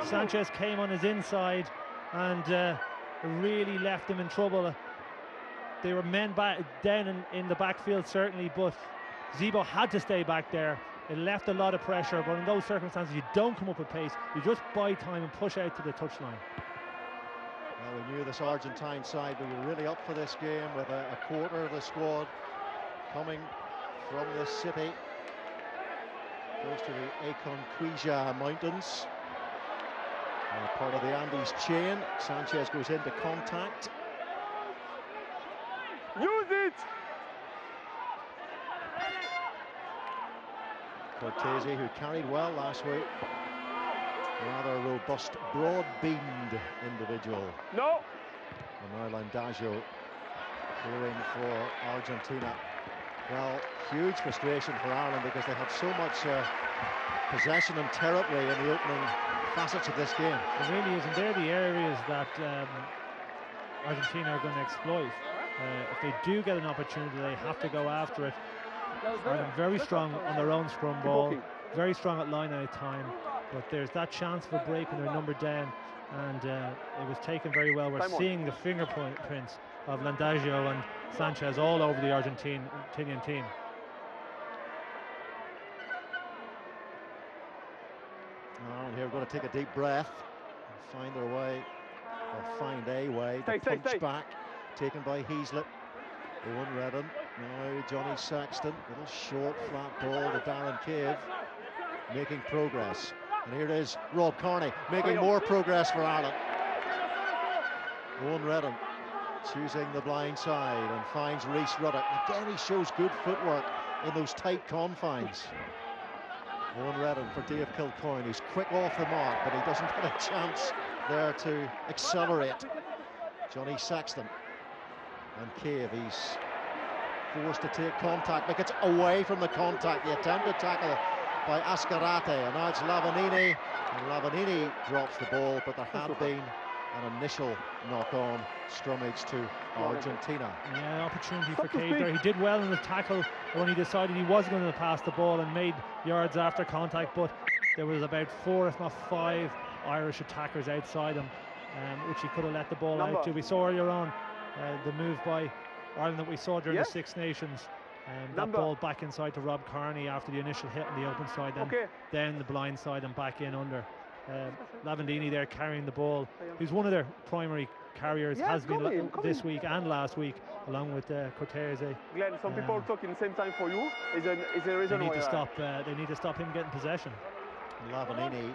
Sanchez came on his inside and really left them in trouble. They were men down in the backfield certainly, but Zebo had to stay back there. It left a lot of pressure, but in those circumstances you don't come up with pace, you just buy time and push out to the touchline. Well, we knew this Argentine side, we were really up for this game with a quarter of the squad coming from this city, close to the Aconcagua Mountains. Part of the Andes chain. Sanchez goes into contact. Use it! Cortese, who carried well last week. Rather robust, broad-beamed individual. No! And now Landagio going for Argentina. Well, huge frustration for Ireland because they had so much possession and territory in the opening facets of this game. It really is, and they're the areas that Argentina are going to exploit. If they do get an opportunity, they have to go after it. Ireland very strong on their own scrum ball, very strong at line out time, but there's that chance for breaking their number down, and it was taken very well. We're seeing the fingerprints of Landagio and Sanchez all over the Argentinian team. And here we're going to take a deep breath and find their way, or find a way to punch back, taken by Heaslip. Owen Redden, now Johnny Sexton, little short flat ball to Darren Cave, making progress. And here is Rob Kearney making more progress for Ireland. Owen Redden choosing the blind side and finds Rhys Ruddock. Again, he shows good footwork in those tight confines. Owen Redden for Dave Kilcoyne, who's quick off the mark, but he doesn't get a chance there to accelerate. Johnny Sexton and Cave, he's forced to take contact, but gets away from the contact. The attempted tackle by Ascarate, and now it's Lavanini. And Lavanini drops the ball, but there had been an initial knock-on scrummage to Argentina. Yeah, opportunity for Cave there. He did well in the tackle when he decided he was going to pass the ball and made yards after contact, but there was about 4, if not 5, Irish attackers outside him, which he could have let the ball out to. We saw earlier on the move by Ireland that we saw during the Six Nations. That ball back inside to Rob Carney after the initial hit on the open side, then the blind side and back in under. Lavandini there carrying the ball, who's one of their primary carriers, has been this week and last week, along with Cortese. Glenn, some people talking the same time for you. Is a reason they need to stop him getting possession. Lavanini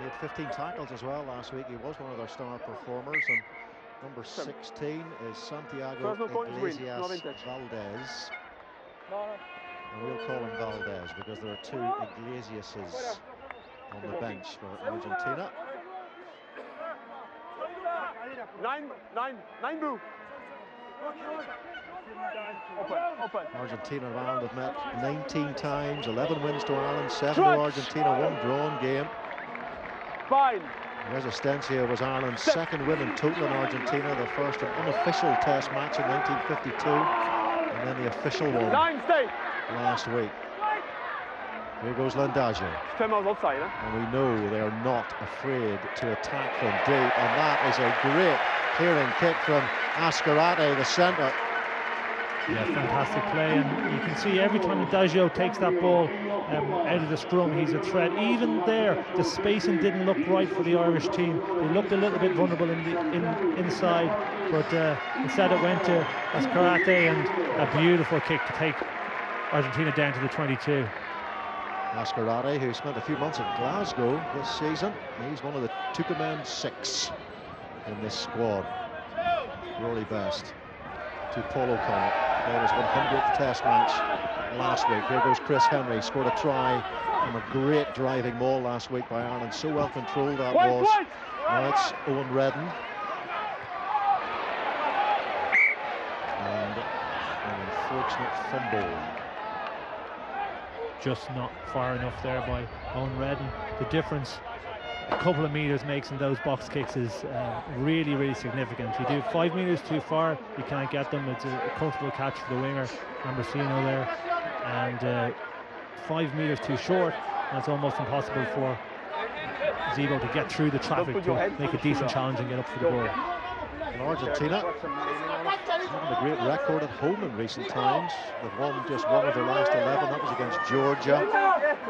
made 15 tackles as well last week. He was one of their star performers. And number 16 is Santiago Iglesias Valdez. And we'll call him Valdez because there are 2 Iglesiases on the bench for Argentina. 9 blue. Open. Argentina and Ireland have met 19 times, 11 wins to Ireland, 7 to Argentina, 1 drawn game. Fine. Resistencia was Ireland's second win in total in Argentina, the first unofficial test match in 1952, and then the official one last week. Here goes Landagio. And we know they are not afraid to attack from deep, and that is a great clearing kick from Ascarate, the centre. Yeah, fantastic play, and you can see every time Landagio takes that ball out of the scrum, he's a threat. Even there, the spacing didn't look right for the Irish team. They looked a little bit vulnerable inside, but instead it went to Ascarate, and a beautiful kick to take Argentina down to the 22. Ascarate, who spent a few months in Glasgow this season, he's one of the Tucuman 6 in this squad. Rory Best to Paul O'Connell. Played his 100th test match last week. Here goes Chris Henry, scored a try from a great driving maul last week by Ireland. So well controlled that was. Now it's Owen Redden. And an unfortunate fumble. Just not far enough there by Owen Redden. The difference a couple of meters makes in those box kicks is really, really significant. You do 5 meters too far, you can't get them. It's a comfortable catch for the winger, Ambrosino there, and 5 meters too short, and it's almost impossible for Zebo to get through the traffic to make a decent challenge and get up for the goal. And Argentina having a great record at home in recent times. They've won just 1 of their last 11. That was against Georgia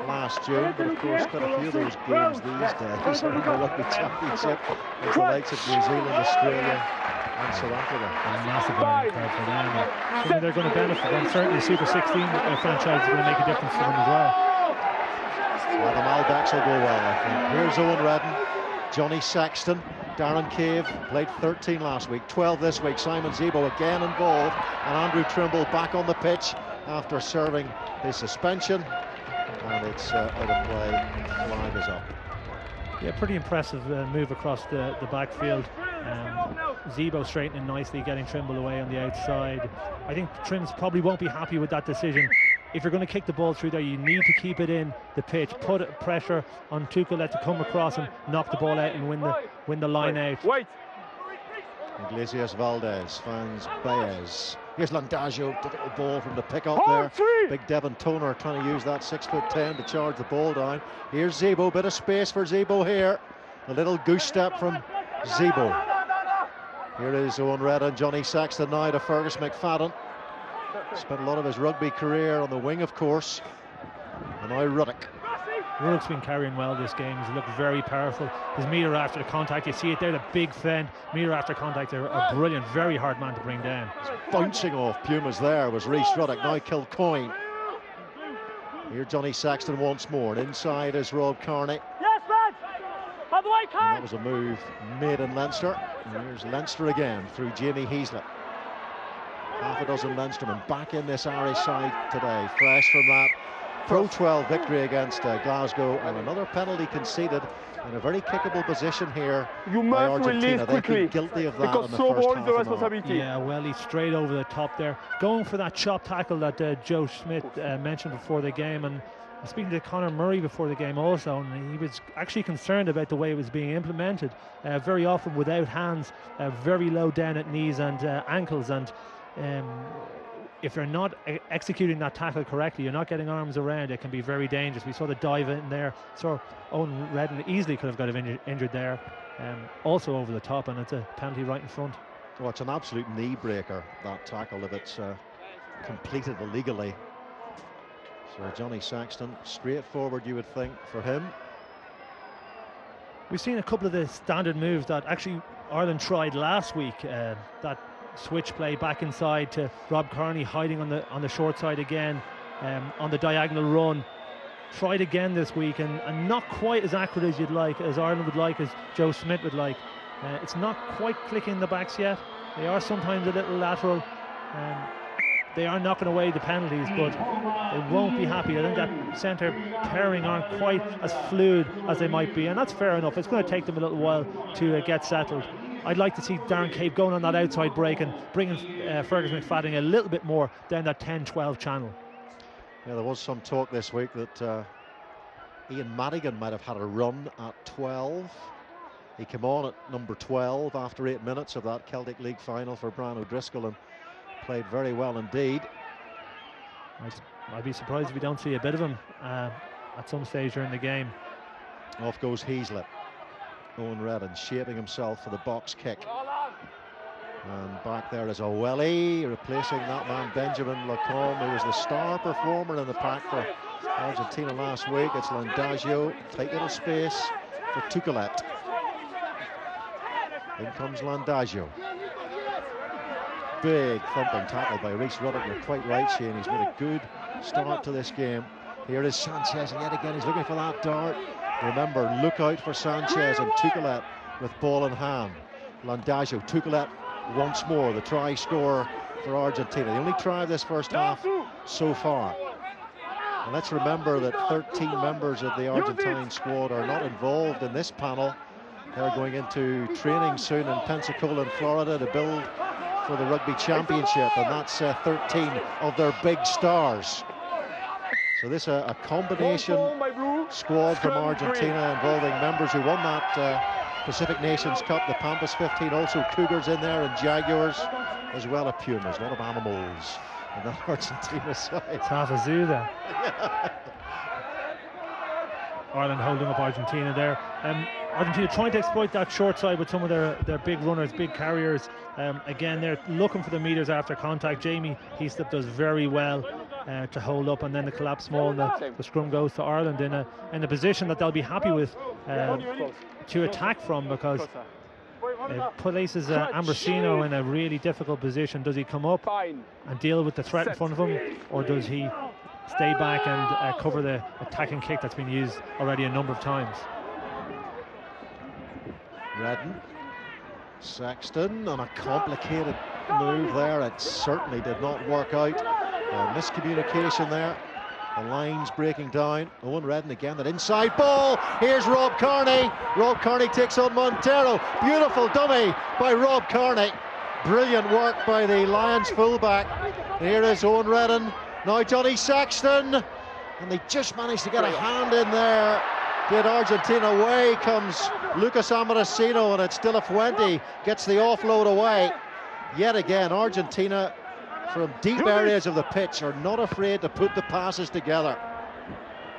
last June. But of course, quite a few of those games these days are in the Rugby Championship with the likes of New Zealand, Australia and South Africa. A massive learning curve for them. Something they're going to benefit from. Certainly the Super 16 franchise is going to make a difference for them as well. Well, the Malbecs will go well, I think. Here's Owen Redden, Johnny Sexton, Darren Cave played 13 last week, 12 this week. Simon Zebo again involved, and Andrew Trimble back on the pitch after serving his suspension, and it's out of play. Flag is up. Yeah, pretty impressive move across the backfield. Zebo straightening nicely, getting Trimble away on the outside. I think Trims probably won't be happy with that decision. If you're going to kick the ball through there, you need to keep it in the pitch, put pressure on Tuculet to come across and knock the ball out and win the line out. Iglesias Valdez finds Baez. Here's Landagio, difficult ball from the pick up there. Big Devon Toner trying to use that 6'10" to charge the ball down. Here's Zebo, bit of space for Zebo here. A little goose step from Zebo. Here is Owen Redden and Johnny Sexton now to Fergus McFadden. Spent a lot of his rugby career on the wing, of course. And now Ruddock. Ruddock's been carrying well this game. He's looked very powerful. His meter after the contact, you see it there, the big fend. Meter after contact, they're a brilliant, very hard man to bring down. Bouncing off Pumas there was Rhys Ruddock. Now Kilcoyne. Here Johnny Sexton once more. And inside is Rob Carney. Yes, lads! On the way, Carney! That was a move made in Leinster. And here's Leinster again through Jamie Heaslett. Half a dozen Leinstermen back in this Irish side today, fresh from that Pro 12 victory against Glasgow, and another penalty conceded in a very kickable position here. You must release quickly, guilty of that because throwball is the responsibility. Yeah, well, he's straight over the top there, going for that chop tackle that Joe Schmidt mentioned before the game, and speaking to Conor Murray before the game also, and he was actually concerned about the way it was being implemented. Very often without hands, very low down at knees and ankles, and if you're not executing that tackle correctly, you're not getting arms around, it can be very dangerous. We saw the dive in there, so Owen Redden easily could have got injured there, also over the top, and it's a penalty right in front. Well, it's an absolute knee breaker, that tackle, if it's completed illegally. So Johnny Sexton, straightforward you would think for him. We've seen a couple of the standard moves that actually Ireland tried last week, that switch play back inside to Rob Kearney hiding on the short side again, on the diagonal run. Tried again this week, and not quite as accurate as you'd like, as Ireland would like, as Joe Smith would like. It's not quite clicking the backs yet. They are sometimes a little lateral. They are knocking away the penalties, but they won't be happy. I think that centre pairing aren't quite as fluid as they might be, and that's fair enough. It's going to take them a little while to get settled. I'd like to see Darren Cave going on that outside break and bringing Fergus McFadden a little bit more down that 10-12 channel. Yeah, there was some talk this week that Ian Madigan might have had a run at 12. He came on at number 12 after 8 minutes of that Celtic League final for Brian O'Driscoll and played very well indeed. I'd be surprised if we don't see a bit of him at some stage during the game. Off goes Heaslip. Owen Redden shaping himself for the box kick. And back there is Owelli, replacing that man Benjamin Lacombe, who was the star performer in the pack for Argentina last week. It's Landagio, tight little space for Tukelet. In comes Landagio. Big thumping tackle by Rhys Ruddock. You're quite right, Shane. He's made a good start to this game. Here is Sanchez, and yet again he's looking for that dart. Remember, look out for Sanchez and Tukelet with ball in hand. Landagio, Tukelet once more, the try scorer for Argentina. The only try of this first half so far. And let's remember that 13 members of the Argentine squad are not involved in this panel. They're going into training soon in Pensacola, in Florida, to build for the Rugby Championship, and that's 13 of their big stars. So this a combination squad from Argentina involving members who won that Pacific Nations Cup, the Pampas 15, also Cougars in there and Jaguars, as well as Pumas. A lot of animals in that Argentina side. It's half a zoo there. Ireland holding up Argentina there. Argentina trying to exploit that short side with some of their big runners, big carriers. Again, they're looking for the meters after contact. Jamie Heaslip does very well to hold up, and then the collapse small, and the scrum goes to Ireland in a position that they'll be happy with to attack from, because it places Ambrosino in a really difficult position. Does he come up and deal with the threat in front of him, or does he stay back and cover the attacking kick that's been used already a number of times? Redden, Sexton on a complicated move there. It certainly did not work out. Miscommunication there. The line's breaking down. Owen Redden again, that inside ball. Here's Rob Kearney. Rob Kearney takes on Montero. Beautiful dummy by Rob Kearney. Brilliant work by the Lions fullback. Here is Owen Redden. Now Johnny Sexton. And they just managed to get a hand in there. Did Argentina. Away comes Lucas Amorosino, and it's De La Fuente gets the offload away. Yet again, Argentina from deep areas of the pitch are not afraid to put the passes together.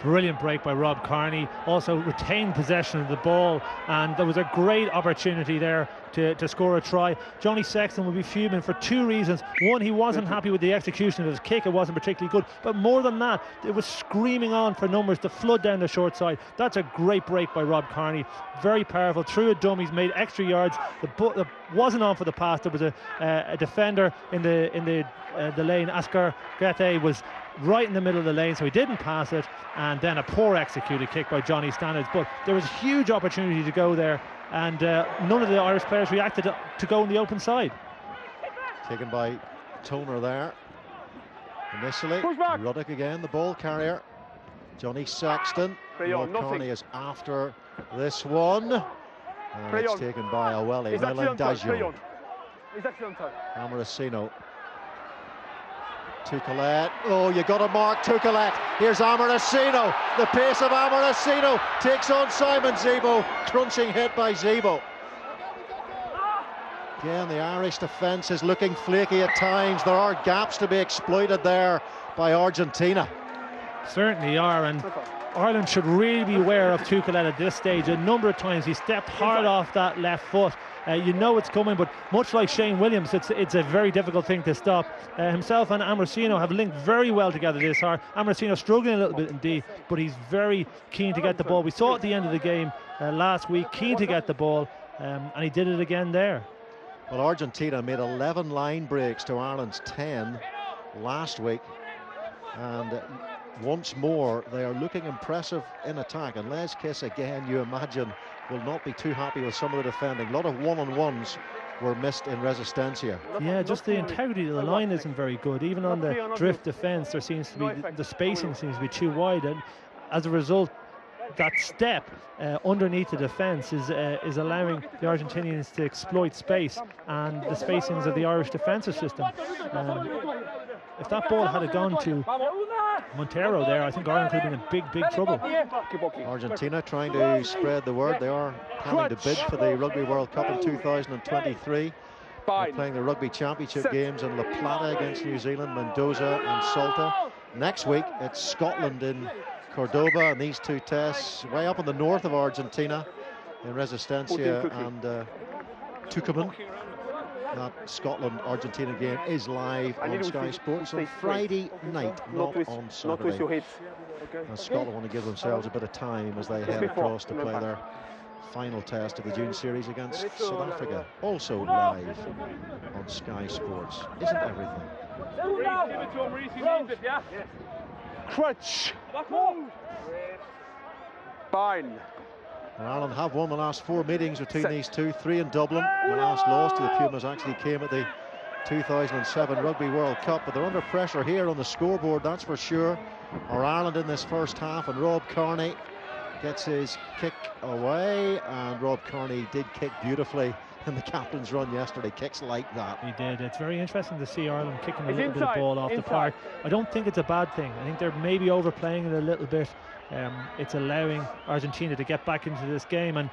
Brilliant break by Rob Kearney, also retained possession of the ball, and there was a great opportunity there to score a try. Johnny Sexton will be fuming for two reasons. One, he wasn't happy with the execution of his kick, it wasn't particularly good, but more than that, it was screaming on for numbers to flood down the short side. That's a great break by Rob Kearney, very powerful, through a dummies, made extra yards. The wasn't on for the pass. There was a defender in the lane. Ascar Gete was right in the middle of the lane, so he didn't pass it, and then a poor executed kick by Johnny Stannard. But there was a huge opportunity to go there, and none of the Irish players reacted to go on the open side. Taken by Toner there initially. Ruddock again, the ball carrier. Johnny Sexton. Rob Kearney is after this one, and it's taken by Owelli. Landagio. Amorosino Tukelet. Oh, you got to mark Tukelet. Here's Amorosino. The pace of Amorosino takes on Simon Zebo. Crunching hit by Zebo. Again, the Irish defence is looking flaky at times. There are gaps to be exploited there by Argentina. Certainly are, and Ireland should really be aware of Tukelet at this stage. A number of times he stepped hard off that left foot. You know it's coming, but much like Shane Williams, it's a very difficult thing to stop. Himself and Amorosino have linked very well together this hard. Amorosino struggling a little bit indeed, but he's very keen to get the ball. We saw at the end of the game last week, keen to get the ball, and he did it again there. Well, Argentina made 11 line breaks to Ireland's 10 last week, and once more they are looking impressive in attack. And Les Kiss, again, you imagine, will not be too happy with some of the defending. A lot of one-on-ones were missed in Resistencia. Yeah, just the integrity of the line isn't very good. Even on the drift defence, there seems to be the spacing seems to be too wide, and as a result, that step underneath the defence is allowing the Argentinians to exploit space and the spacings of the Irish defensive system. If that ball had gone to Montero there, I think Ireland could have been in big trouble. Argentina trying to spread the word. They are planning to bid for the Rugby World Cup in 2023. They're playing the Rugby Championship games in La Plata against New Zealand, Mendoza and Salta. Next week it's Scotland in Cordoba, and these two tests way up in the north of Argentina in Resistencia and Tucumán. That Scotland-Argentina game is live on Sky Sports on Friday night, not on Saturday. And Scotland want to give themselves a bit of time as they head across to play their final test of the June series against South Africa. Also live on Sky Sports. Isn't everything? Crutch. Fine. Ireland have won the last 4 meetings between these two, 3 in Dublin. The last loss to the Pumas actually came at the 2007 Rugby World Cup, but they're under pressure here on the scoreboard, that's for sure. Or Ireland in this first half, and Rob Kearney gets his kick away, and Rob Kearney did kick beautifully in the captain's run yesterday. Kicks like that. He did. It's very interesting to see Ireland kicking a little bit of ball off the park. I don't think it's a bad thing. I think they're maybe overplaying it a little bit. It's allowing Argentina to get back into this game, and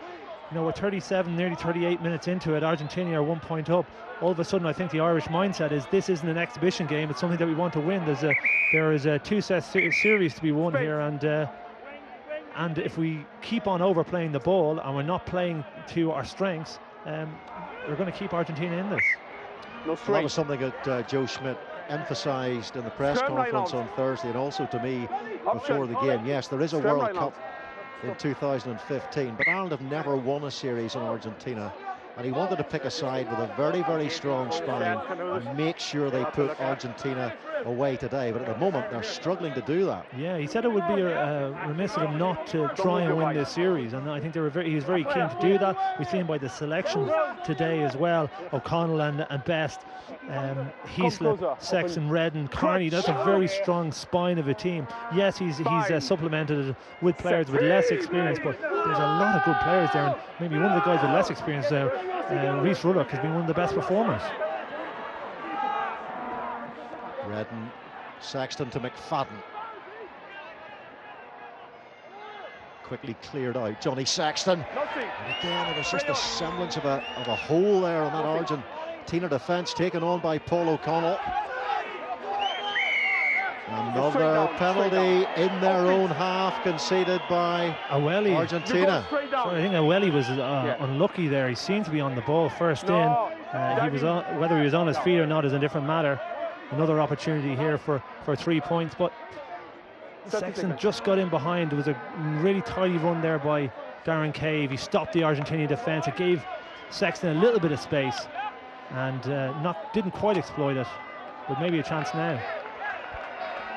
you know, we're 37, nearly 38 minutes into it. Argentina are 1 point up. All of a sudden, I think the Irish mindset is this isn't an exhibition game. It's something that we want to win. There is a 2-set series to be won here, and if we keep on overplaying the ball and we're not playing to our strengths, we're going to keep Argentina in this. That was something that Joe Schmidt emphasised in the press conference on Thursday, and also to me before the game. Yes, there is a World Cup in 2015, but Ireland have never won a series on Argentina, and he wanted to pick a side with a very, very strong spine and make sure they put Argentina away today. But at the moment, they're struggling to do that. Yeah, he said it would be remiss of him not to try and win this series, and I think he was very keen to do that. We've seen by the selection today as well, O'Connell and Best, Heaslip, Sexton, Redden, Carney. That's a very strong spine of a team. Yes, he's supplemented it with players with less experience, but there's a lot of good players there, and maybe one of the guys with less experience, Rhys Ruddock, has been one of the best performers. Redden, Sexton to McFadden. Quickly cleared out, Johnny Sexton. And again, it was just a semblance of a hole there on that Argentina defence, taken on by Paul O'Connell. Another penalty in their own half conceded by Argentina. So I think Aweli was unlucky there. He seemed to be on the ball first in. He was on, whether he was on his feet or not is a different matter. Another opportunity here for 3 points, but Sexton just got in behind. It was a really tidy run there by Darren Cave. He stopped the Argentinian defence. It gave Sexton a little bit of space, and didn't quite exploit it, but maybe a chance now.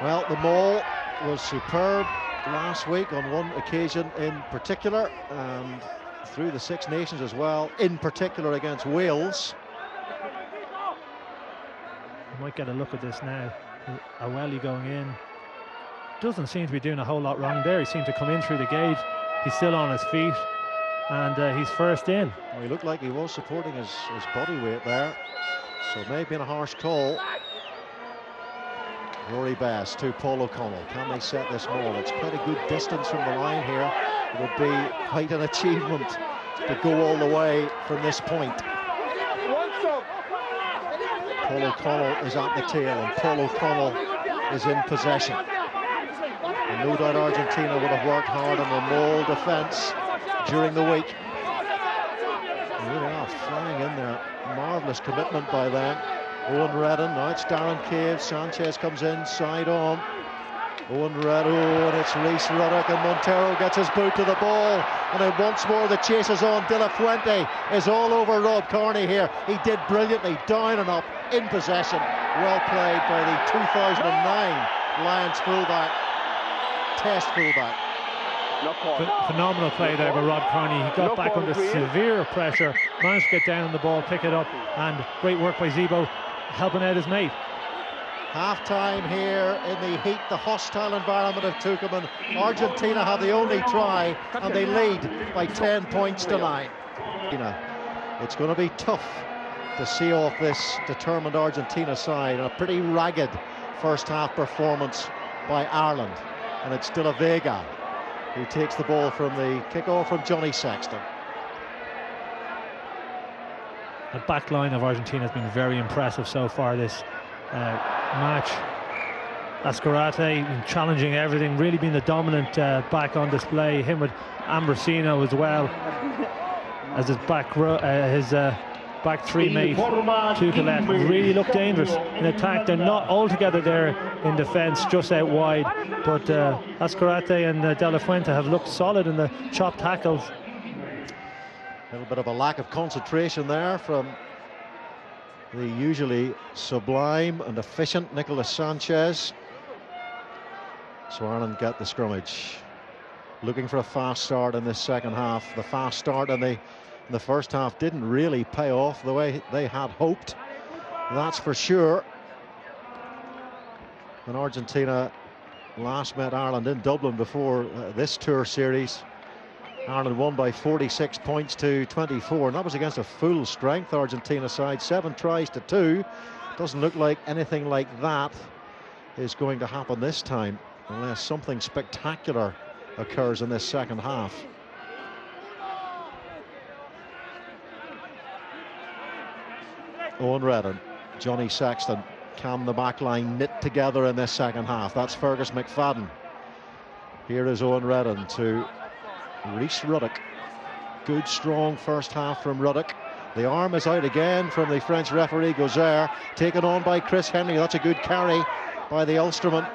Well, the maul was superb last week on one occasion in particular, and through the Six Nations as well, in particular against Wales. Might get a look at this now. Aweli going in. Doesn't seem to be doing a whole lot wrong there. He seemed to come in through the gate. He's still on his feet, and he's first in. Well, he looked like he was supporting his body weight there, so it may have been a harsh call. Rory Best to Paul O'Connell. Can they set this maul? It's quite a good distance from the line here. It would be quite an achievement to go all the way from this point. Paul O'Connell is at the tail, and Paul O'Connell is in possession. And no doubt Argentina would have worked hard on the maul defence during the week. They really are flying in there. Marvellous commitment by them. Owen Redden, now it's Darren Cave. Sanchez comes in, side on. Owen Redden, and it's Rhys Ruddock, and Montero gets his boot to the ball. And then once more the chase is on. De La Fuente is all over Rob Kearney here. He did brilliantly, down and up, in possession. Well played by the 2009 Lions fullback, Test fullback. Phenomenal play there by Rob Kearney. He got back under severe pressure, managed to get down on the ball, pick it up, and great work by Zebo, helping out his mate. Half-time here in the heat, the hostile environment of Tucumán. Argentina have the only try, and they lead by 10 points to 9. It's going to be tough to see off this determined Argentina side, and a pretty ragged first-half performance by Ireland. And it's De La Vega who takes the ball from the kick-off from Johnny Sexton. The back line of Argentina has been very impressive so far this match. Ascarate challenging everything, really being the dominant back on display. Him with Ambrosino as well as his back row, back three mate Tucalet really look dangerous in attack. They're not all together there in defence, just out wide, but Ascarate and De La Fuente have looked solid in the chop tackles. A little bit of a lack of concentration there from the usually sublime and efficient Nicolas Sanchez. So Ireland get the scrummage, looking for a fast start in this second half. The fast start in the first half didn't really pay off the way they had hoped, that's for sure. When Argentina last met Ireland in Dublin before this tour series, Ireland won by 46 points to 24, and that was against a full strength Argentina side, 7 tries to 2. Doesn't look like anything like that is going to happen this time, unless something spectacular occurs in this second half. Owen Redden, Johnny Sexton, can the back line knit together in this second half? That's Fergus McFadden. Here is Owen Redden to Rhys Ruddock. Good strong first half from Ruddock. The arm is out again from the French referee Gozer, taken on by Chris Henry. That's a good carry by the Ulsterman,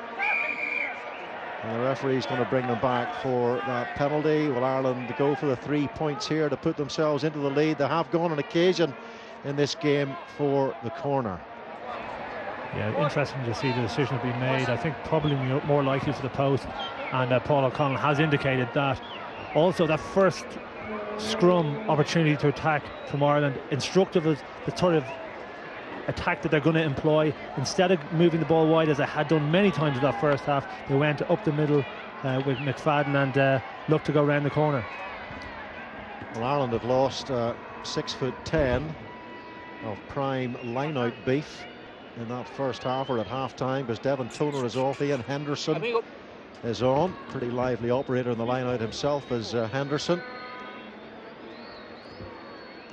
and the referee's going to bring them back for that penalty. Will Ireland go for the 3 points here to put themselves into the lead? They have gone on occasion in this game for the corner. Yeah, interesting to see the decision be made. I think probably more likely for the post, and Paul O'Connell has indicated that. Also, that first scrum opportunity to attack from Ireland, instructive of the sort of attack that they're going to employ. Instead of moving the ball wide, as they had done many times in that first half, they went up the middle with McFadden and looked to go around the corner. Well, Ireland have lost 6'10" of prime line-out beef in that first half, or at half-time, because Devon Toner is off. Ian Henderson is on. Pretty lively operator in the line-out himself is Henderson.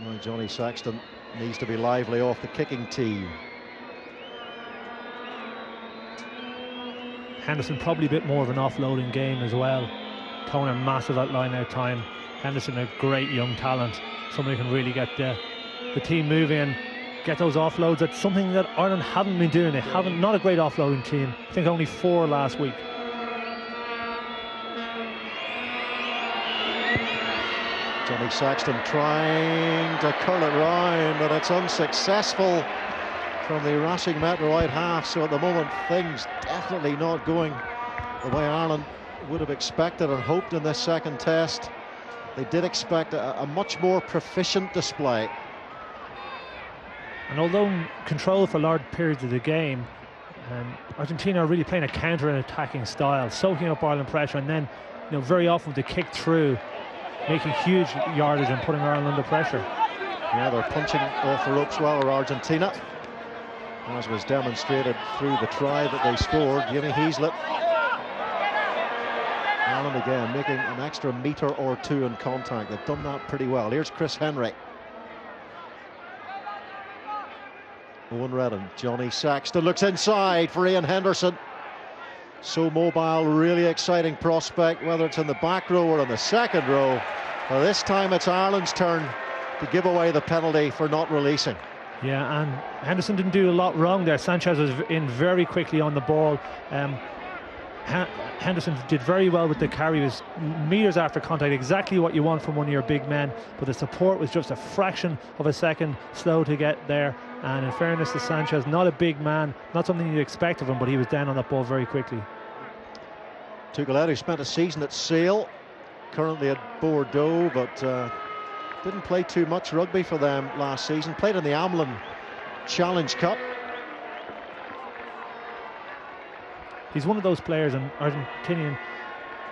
Well, Johnny Sexton needs to be lively off the kicking tee. Henderson probably a bit more of an offloading game as well. Toner massive at line-out time. Henderson a great young talent, somebody who can really get the team moving and get those offloads. That's something that Ireland haven't been doing. They haven't, not a great offloading team. I think only 4 last week. Johnny Sexton trying to curl it round, but it's unsuccessful from the Racing Met right half. So at the moment, things definitely not going the way Ireland would have expected and hoped in this second test. They did expect a much more proficient display. And although control for large periods of the game, Argentina are really playing a counter-attacking style, soaking up Ireland pressure, and then, very often they kick through, making huge yardage and putting Ireland under pressure. Yeah, they're punching off the ropes well, or Argentina. as was demonstrated through the try that they scored. Jimmy Heaslett. Ireland again making an extra metre or two in contact. They've done that pretty well. Here's Chris Henry. Owen Redden, Johnny Sexton looks inside for Ian Henderson. So mobile, really exciting prospect, whether it's in the back row or in the second row. Well, this time it's Ireland's turn to give away the penalty for not releasing. Yeah, and Henderson didn't do a lot wrong there. Sanchez was in very quickly on the ball. Henderson did very well with the carry. He was meters after contact, exactly what you want from one of your big men, but the support was just a fraction of a second slow to get there. And in fairness to Sanchez, not a big man, not something you'd expect of him, but he was down on that ball very quickly. Tuchel, who spent a season at Sale, currently at Bordeaux, but didn't play too much rugby for them last season. Played in the Amlin Challenge Cup. He's one of those players, and Argentinian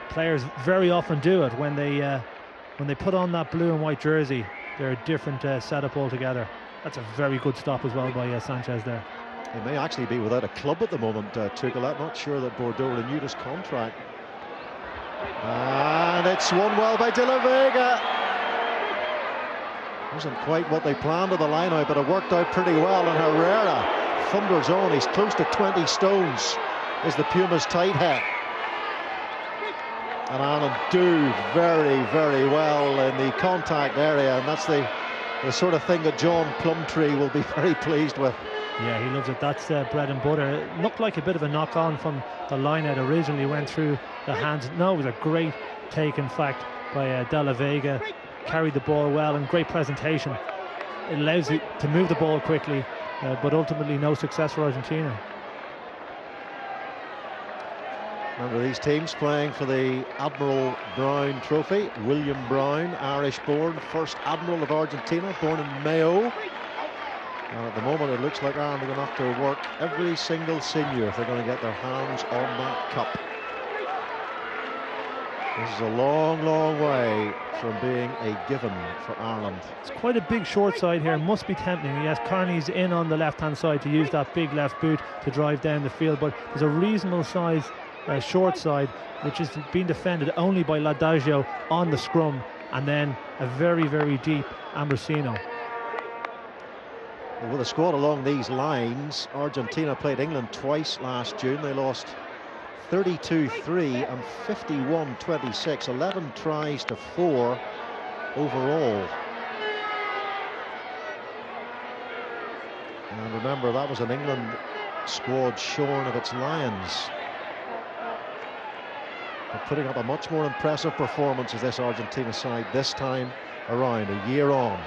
players very often do it when they put on that blue and white jersey. They're a different setup altogether. That's a very good stop as well by Sanchez there. He may actually be without a club at the moment, Tuchel. I'm not sure that Bordeaux renewed his contract. And it's won well by De La Vega. Wasn't quite what they planned at the line-out, but it worked out pretty well. And Herrera thunders on. He's close to 20 stones. Is the Pumas tight head. And Ireland do very, very well in the contact area, and that's the sort of thing that John Plumtree will be very pleased with. Yeah, he loves it. That's bread and butter. It looked like a bit of a knock-on from the line-out originally, went through the hands. No, it was a great take, in fact, by De La Vega. Carried the ball well and great presentation. It allows you to move the ball quickly, but ultimately no success for Argentina. Remember these teams playing for the Admiral Brown Trophy. William Brown, Irish-born, first Admiral of Argentina, born in Mayo. And at the moment it looks like Ireland are going to have to work every single senior if they're going to get their hands on that cup. This is a long, long way from being a given for Ireland. It's quite a big short side here, must be tempting. Yes, Carney's in on the left-hand side to use that big left boot to drive down the field, but there's a reasonable size short side which is being defended only by L'Adagio on the scrum, and then a very, very deep Ambrosino. Well, with a squad along these lines, Argentina played England twice last June. They lost 32-3 and 51-26, 11 tries to 4 overall. And remember, that was an England squad shorn of its lions. But putting up a much more impressive performance as this Argentina side this time around, a year on.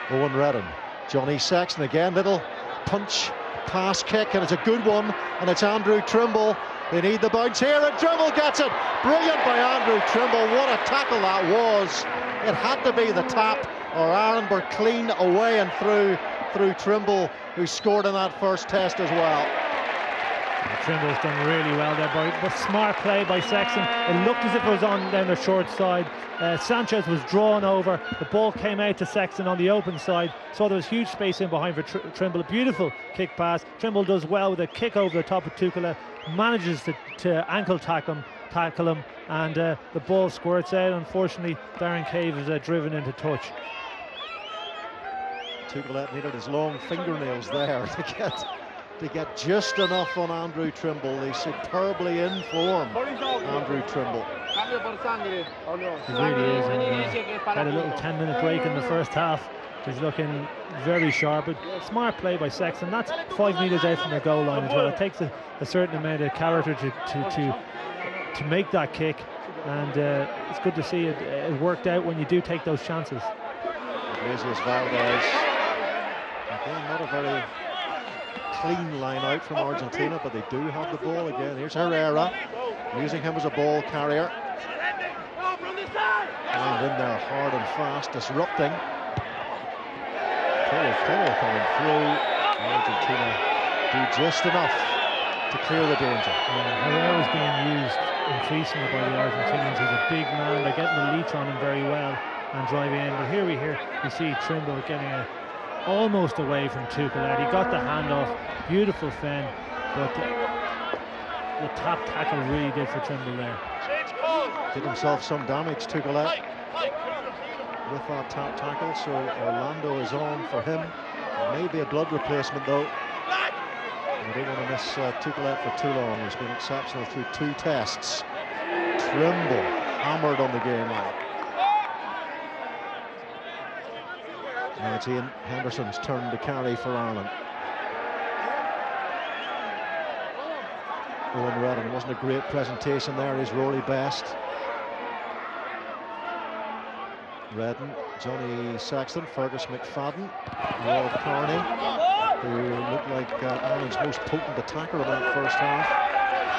Owen Redden, Johnny Sexton again, little punch, pass kick, and it's a good one, and it's Andrew Trimble. They need the bounce here, and Trimble gets it. Brilliant by Andrew Trimble. What a tackle that was. It had to be the tap, or Ireland were clean away and through Trimble, who scored in that first test as well. Trimble's done really well there, but smart play by Sexton. It looked as if it was on down the short side. Sanchez was drawn over. The ball came out to Sexton on the open side, so there was huge space in behind for Trimble. A beautiful kick pass. Trimble does well with a kick over the top of Tuchel, manages to ankle tackle him, and the ball squirts out. Unfortunately, Darren Cave is driven into touch. Tuchel needed his long fingernails there to get just enough on Andrew Trimble. He's superbly in form, Andrew Trimble. He really is, and had a little 10-minute break in the first half. He's looking very sharp, but smart play by Sexton. That's 5 metres out from the goal line as well. It takes a certain amount of character to make that kick, and it's good to see it worked out when you do take those chances. Iglesias Valdez, again, not a very clean line out from Argentina, but they do have the ball again. Here's Herrera, using him as a ball carrier. And in there hard and fast, disrupting. Tunnel coming through. Argentina do just enough to clear the danger. Herrera is being used increasingly by the Argentinians. He's a big man. They're getting the leech on him very well and driving in. But here we see Trimble getting a almost away from Tuchel. He got the handoff, beautiful fen, but the tap tackle really did for Trimble there. Did himself some damage, Tuchel, with that tap tackle, so Orlando is on for him. Maybe a blood replacement though. I don't want to miss Tuchel for too long. He's been exceptional through 2 tests. Trimble hammered on the game line. Now it's Ian Henderson's turn to carry for Ireland. Owen Redden, wasn't a great presentation there, is Rory Best. Redden, Johnny Sexton, Fergus McFadden, Rob Carney, who looked like Ireland's most potent attacker in that first half.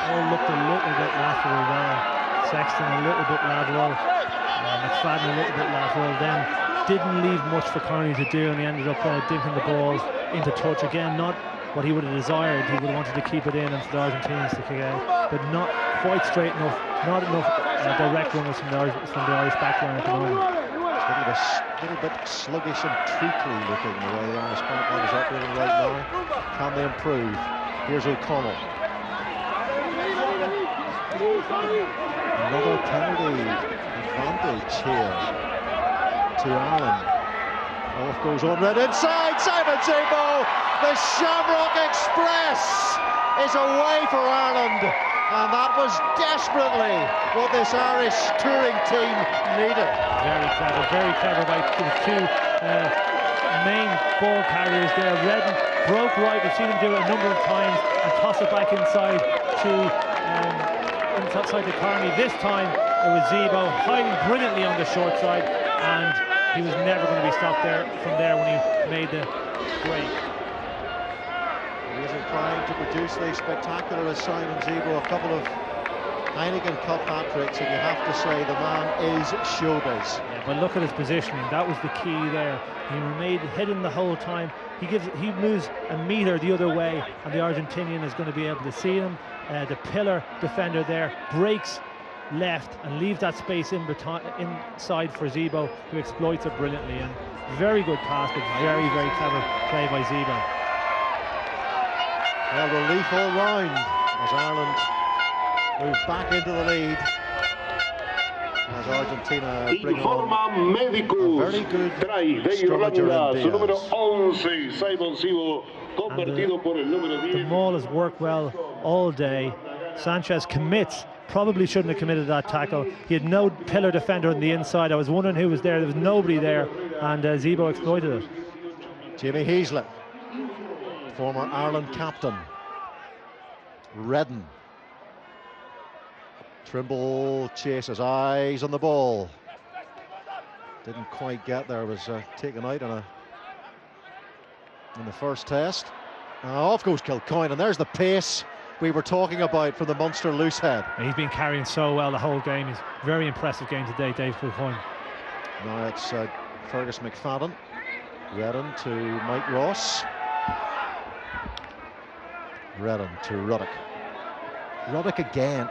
All looked a little bit lateral there. Sexton a little bit lateral, McFadden a little bit lateral. Then didn't leave much for Carney to do, and he ended up dinking the balls into touch again. Not what he would have desired. He would have wanted to keep it in and for the Argentinians to kick out, but not quite straight enough. Not enough direct runners from the Irish backline at the moment. A little bit sluggish and treacly looking the way the Irish backline is operating right now. Can they improve? Here's O'Connell. Another penalty advantage here to Ireland. Off goes on red inside. Simon Zebo. The Shamrock Express is away for Ireland. And that was desperately what this Irish touring team needed. Very clever by the 2 main ball carriers there. Redden broke right, we've seen him do it a number of times, and toss it back inside to Carney. This time it was Zebo hiding brilliantly on the short side, and he was never going to be stopped from there when he made the break. He isn't trying to produce the spectacular as Simon Zebo, a couple of Heineken Cup hat-tricks, and you have to say the man is showbiz. Yeah, but look at his positioning, that was the key there. He remained hidden the whole time. He moves a metre the other way, and the Argentinian is going to be able to see him. The pillar defender there breaks left and leaves that space inside for Zebo, who exploits it brilliantly. And very good pass, but very clever play by Zebo. Well, relief all round as Ireland move back into the lead. As Argentina bring on a very good scrummager in Diaz. The maul has worked well all day. Sanchez commits. Probably shouldn't have committed that tackle. He had no pillar defender on the inside. I was wondering who was there. There was nobody there, and Zebo exploited it. Jimmy Heaslip, former Ireland captain. Redden. Trimble chases, eyes on the ball. Didn't quite get there, was taken out in the first test. Off goes Kilcoyne, and there's the pace we were talking about from the Munster loosehead. He's been carrying so well the whole game. He's very impressive game today, Dave Kilcoyne. Now it's Fergus McFadden. Redden to Mike Ross. Redden to Ruddock. Ruddock again.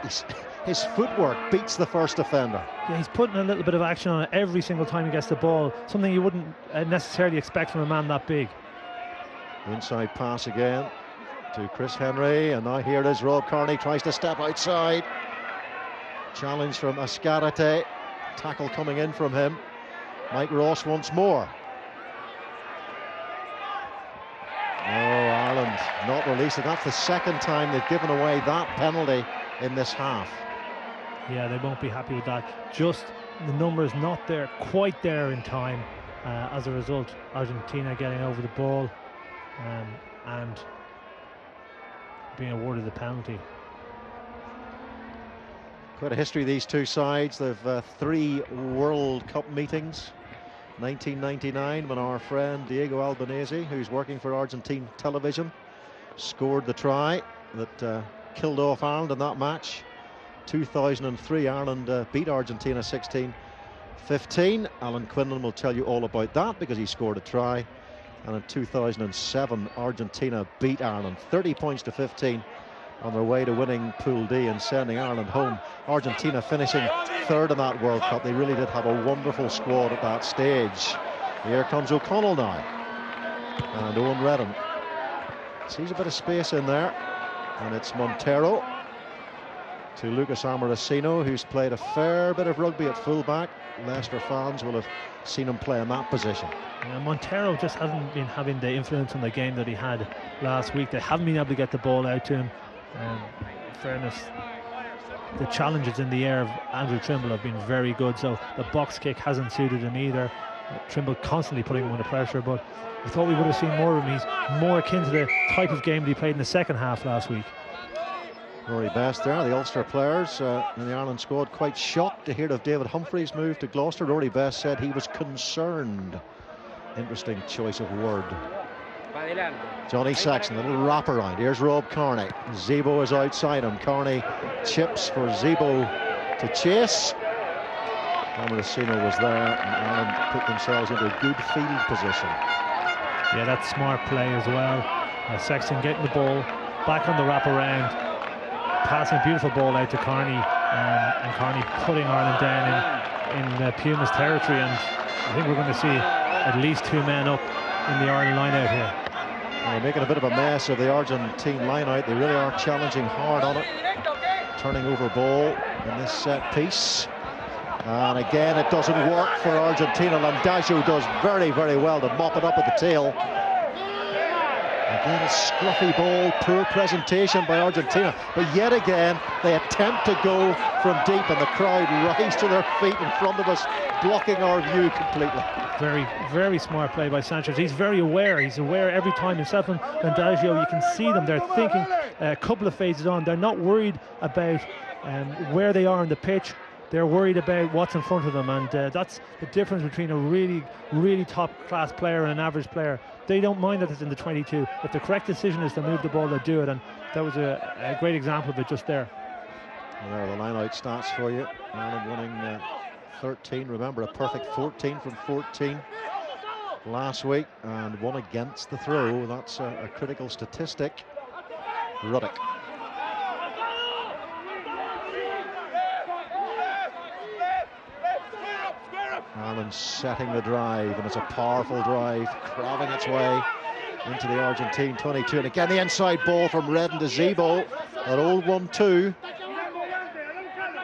His footwork beats the first defender. Yeah, he's putting a little bit of action on it every single time he gets the ball. Something you wouldn't necessarily expect from a man that big. Inside pass again to Chris Henry, and now here it is. Rob Carney tries to step outside. Challenge from Ascarate. Tackle coming in from him. Mike Ross once more. Oh, Ireland not released it. That's the second time they've given away that penalty in this half. Yeah, they won't be happy with that. Just the numbers not there, quite there in time. As a result, Argentina getting over the ball and being awarded the penalty. Quite a history, these two sides. They've 3 World Cup meetings. 1999, when our friend Diego Albanese, who's working for Argentine television, scored the try that killed off Ireland in that match. 2003, Ireland beat Argentina 16-15. Alan Quinlan will tell you all about that because he scored a try. And in 2007, Argentina beat Ireland 30 points to 15 on their way to winning Pool D and sending Ireland home. Argentina finishing 3rd in that World Cup. They really did have a wonderful squad at that stage. Here comes O'Connell now. And Owen Redden sees a bit of space in there, and it's Montero to Lucas Amorosino, who's played a fair bit of rugby at fullback. Leicester fans will have seen him play in that position. Yeah, Montero just hasn't been having the influence on the game that he had last week. They haven't been able to get the ball out to him. In fairness, the challenges in the air of Andrew Trimble have been very good, so the box kick hasn't suited him either. Trimble constantly putting him under pressure, but I thought we would have seen more of him. He's more akin to the type of game that he played in the second half last week. Rory Best there, the Ulster players in the Ireland squad, quite shocked to hear of David Humphrey's move to Gloucester. Rory Best said he was concerned. Interesting choice of word. Johnny Sexton, a little wraparound. Here's Rob Kearney. Zebo is outside him. Kearney chips for Zebo to chase. Amorosino was there, and Ireland put themselves into a good field position. Yeah, that's smart play as well. Sexton getting the ball back on the wraparound, passing a beautiful ball out to Kearney, and Kearney putting Ireland down in Puma's territory. And I think we're going to see at least 2 men up in the Ireland line out here. They're making a bit of a mess of the Argentine line out. They really are challenging hard on it. Turning over ball in this set piece. And again, it doesn't work for Argentina. Landazzo does very, very well to mop it up at the tail. Again, a scruffy ball, poor presentation by Argentina. But yet again, they attempt to go from deep, and the crowd rise to their feet in front of us, blocking our view completely. Very, very smart play by Sanchez. He's very aware. He's aware every time. Himself and Landazzo, you can see them. They're thinking a couple of phases on. They're not worried about where they are on the pitch. They're worried about what's in front of them, and that's the difference between a really, really top-class player and an average player. They don't mind that it's in the 22. If the correct decision is to move the ball, they'll do it, and that was a great example of it just there. And there are the line-out stats for you. Ireland winning 13. Remember, a perfect 14 from 14 last week, and 1 against the throw. That's a critical statistic. Ruddock. Ireland setting the drive, and it's a powerful drive, crabbing its way into the Argentine 22. And again, the inside ball from Redden to Zebo. That old 1-2.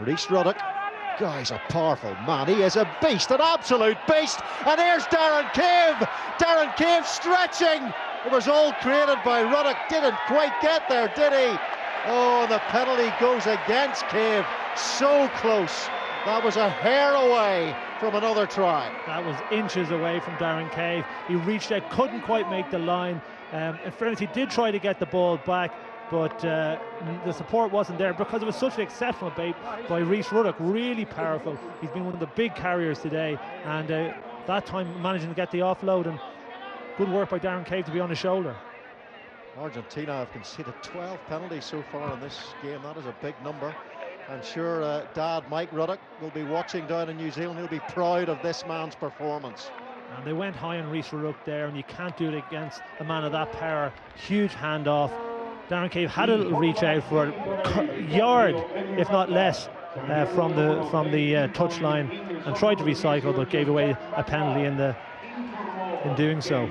Rhys Ruddock. Guy's a powerful man. He is a beast, an absolute beast. And here's Darren Cave. Darren Cave stretching. It was all created by Ruddock. Didn't quite get there, did he? Oh, the penalty goes against Cave. So close. That was a hair away from another try. That was inches away from Darren Cave. He reached out, couldn't quite make the line. In fairness, he did try to get the ball back, but the support wasn't there because it was such an exceptional bait by Rhys Ruddock. Really powerful. He's been one of the big carriers today, and that time managing to get the offload, and good work by Darren Cave to be on his shoulder. Argentina have conceded 12 penalties so far in this game. That is a big number. I'm sure Dad Mike Ruddock will be watching down in New Zealand. He'll be proud of this man's performance. And they went high on Rhys Ruddock there, and you can't do it against a man of that power. Huge handoff. Darren Cave had a little reach out for a yard, if not less, from the touch line, and tried to recycle, but gave away a penalty in doing so.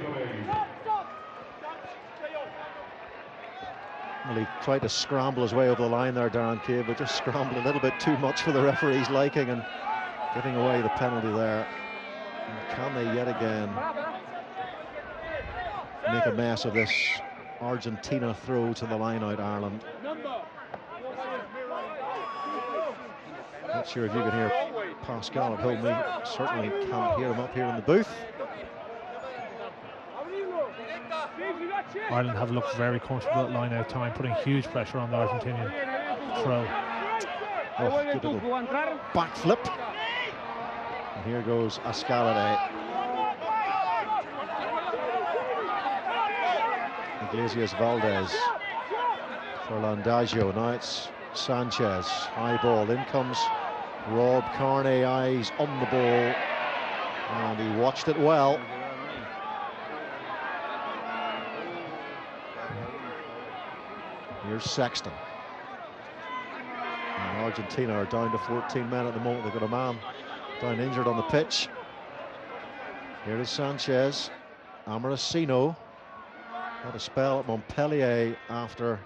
Well, he tried to scramble his way over the line there, Darren Cave, but just scrambled a little bit too much for the referee's liking and giving away the penalty there. And can they yet again make a mess of this Argentina throw to the line out Ireland? Not sure if you can hear Pascal at home. We certainly can't hear him up here in the booth. Ireland have looked very comfortable at line out time, putting huge pressure on the Argentinian throw. Oh, good little backflip. And here goes Ascarade. Iglesias Valdez for Landazzo. Now it's Sanchez. High ball. In comes Rob Kearney. Eyes on the ball. And he watched it well. Here's Sexton. And Argentina are down to 14 men at the moment. They've got a man down injured on the pitch. Here is Sanchez. Amorosino. Had a spell at Montpellier after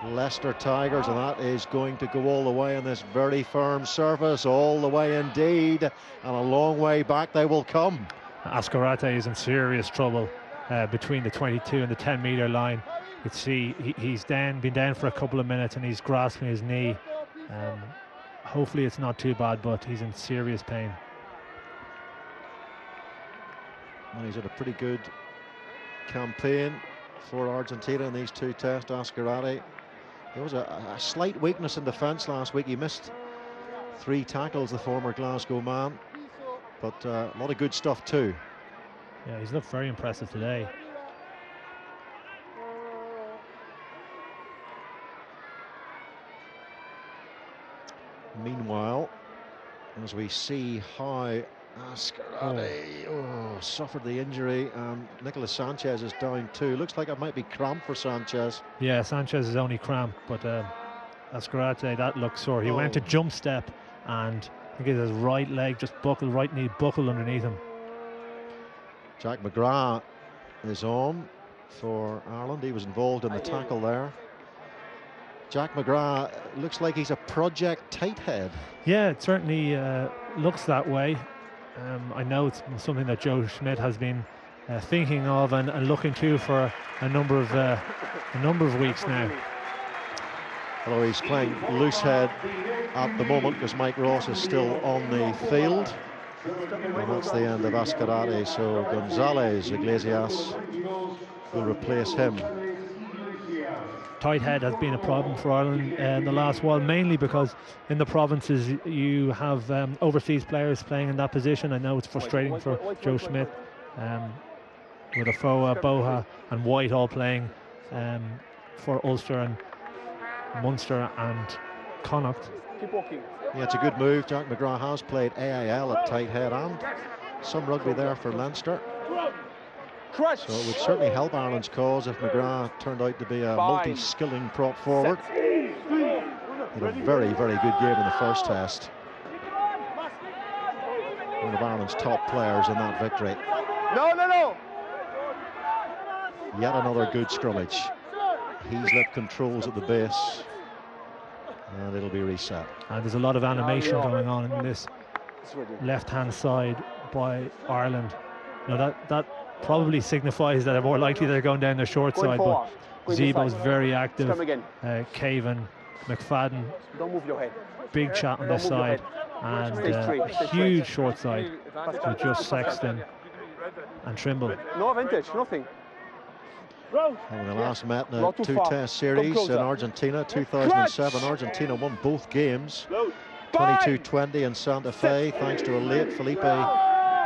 Leicester Tigers, and that is going to go all the way on this very firm surface, all the way indeed, and a long way back they will come. Ascarate is in serious trouble between the 22 and the 10-metre line. You can see he's been down for a couple of minutes and he's grasping his knee. Hopefully it's not too bad, but he's in serious pain. Well, he's had a pretty good campaign for Argentina in these two tests. Ascarate, there was a slight weakness in defence last week. He missed 3 tackles, the former Glasgow man, but a lot of good stuff too. Yeah, he's looked very impressive today. Meanwhile, as we see how Ascarate suffered the injury, and Nicolas Sanchez is down too. Looks like it might be cramp for Sanchez. Yeah, Sanchez is only cramp, but Ascarate, that looks sore. He went to jump step, and I think his right leg just buckled, right knee buckled underneath him. Jack McGrath is on for Ireland. He was involved in the tackle there. Jack McGrath looks like he's a project tight head. Yeah, it certainly looks that way. I know it's something that Joe Schmidt has been thinking of and looking to for a number of weeks now. Although he's playing loose head at the moment because Mike Ross is still on the field. And that's the end of Ascarate, so Gonzalez Iglesias will replace him. Tight head has been a problem for Ireland in the last while, mainly because in the provinces you have overseas players playing in that position. I know it's frustrating for Joe Schmidt, with Afoa, Boha and White all playing for Ulster and Munster and Connacht. Yeah, it's a good move. Jack McGrath has played AIL at tight head and some rugby there for Leinster. So it would certainly help Ireland's cause if McGrath turned out to be a multi-skilling prop forward. He had a very, very good game in the first test. One of Ireland's top players in that victory. No. Yet another good scrummage. Heaslip controls at the base. And it'll be reset. And there's a lot of animation going on in this left-hand side by Ireland. Now that probably signifies that they're more likely they're going down the short side, but Zebo's very active. Cavan, McFadden, big shot on this side, and a huge short side with just Sexton and Trimble. No advantage, nothing. And the last met in a two-test series in Argentina, 2007. Argentina won both games, 22-20 in Santa Fe, thanks to a late Felipe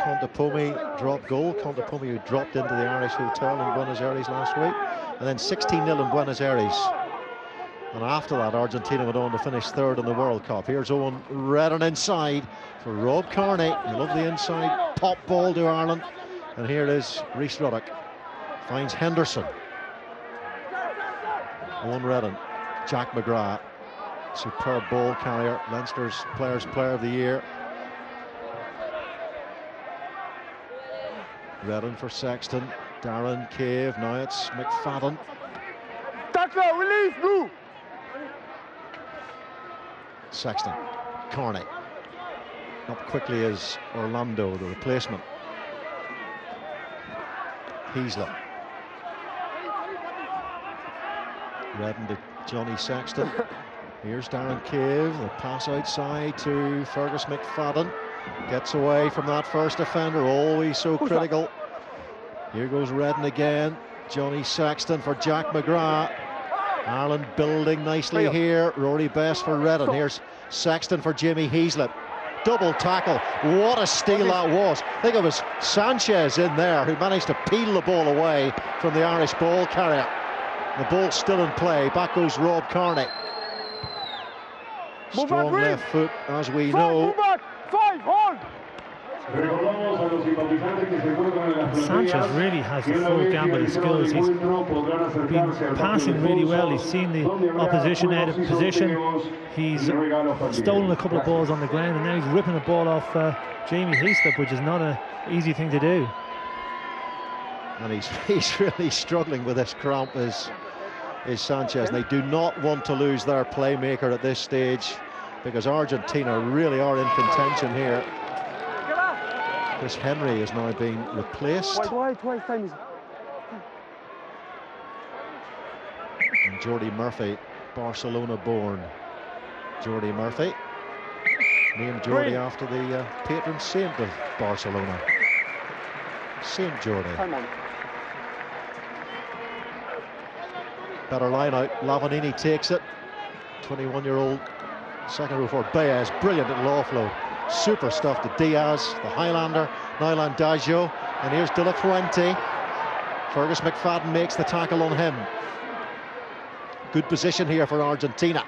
Contepomi drop goal. Contepomi, who dropped into the Irish hotel in Buenos Aires last week, and then 16-0 in Buenos Aires. And after that, Argentina went on to finish third in the World Cup. Here's Owen Redden inside for Rob Kearney. You love the inside pop ball to Ireland. And here is Rhys Ruddock. Finds Henderson. Owen Redden. Jack McGrath. Superb ball carrier. Leinster's Players' Player of the Year. Redden for Sexton. Darren Cave. Now it's McFadden. Tackler, release, blue. Sexton. Kearney. Up quickly is Orlando, the replacement. Heaslip. Redden to Johnny Sexton. Here's Darren Cave. The pass outside to Fergus McFadden. Gets away from that first offender, always so critical. Here goes Redden again. Johnny Sexton for Jack McGrath. Ireland building nicely here. Rory Best for Redden. Here's Sexton for Jimmy Heaslip. Double tackle. What a steal that was. I think it was Sanchez in there who managed to peel the ball away from the Irish ball carrier. The ball still in play. Back goes Rob Kearney. Strong left foot, as we know. Sanchez really has the full gambit of skills. He's been passing really well. He's seen the opposition out of position. He's stolen a couple of balls on the ground, and now he's ripping a ball off Jamie Heaslip, which is not an easy thing to do. And he's really struggling with this cramp, is Sanchez. And they do not want to lose their playmaker at this stage, because Argentina really are in contention here. Chris Henry is now being replaced. And Jordi Murphy, Barcelona born. Jordi Murphy, named Jordi after the patron saint of Barcelona, Saint Jordi. Better line out. Lavanini takes it. 21-year-old second row for Baez. Brilliant little offload. Super stuff to Diaz, the Highlander. Now Landazio. And here's De La Fuente. Fergus McFadden makes the tackle on him. Good position here for Argentina.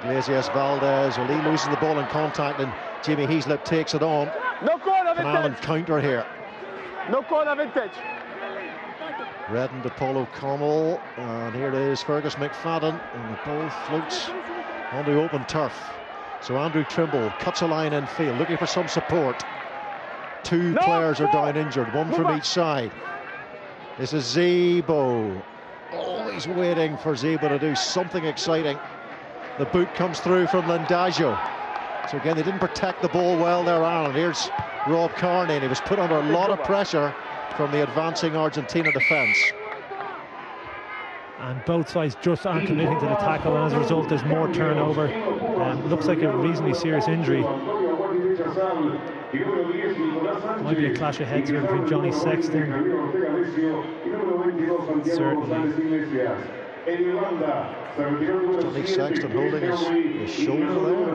Iglesias Valdez. Well, he loses the ball in contact, and Jimmy Heaslip takes it on. No corner An Allen counter here. No corner vintage. Redden to Paul O'Connell, and here it is, Fergus McFadden, and the ball floats onto open turf. So Andrew Trimble cuts a line in field, looking for some support. Two players are down injured, one from each side. This is Zebo. Always waiting for Zebo to do something exciting. The boot comes through from Landazio. So again, they didn't protect the ball well there, Alan. Here's Rob Carney, and he was put under a lot of pressure from the advancing Argentina defence. And both sides just aren't committing to the tackle, and as a result there's more turnover. Looks like a reasonably serious injury. Might be a clash of heads here between Johnny Sexton. Certainly. Johnny Sexton holding his shoulder there.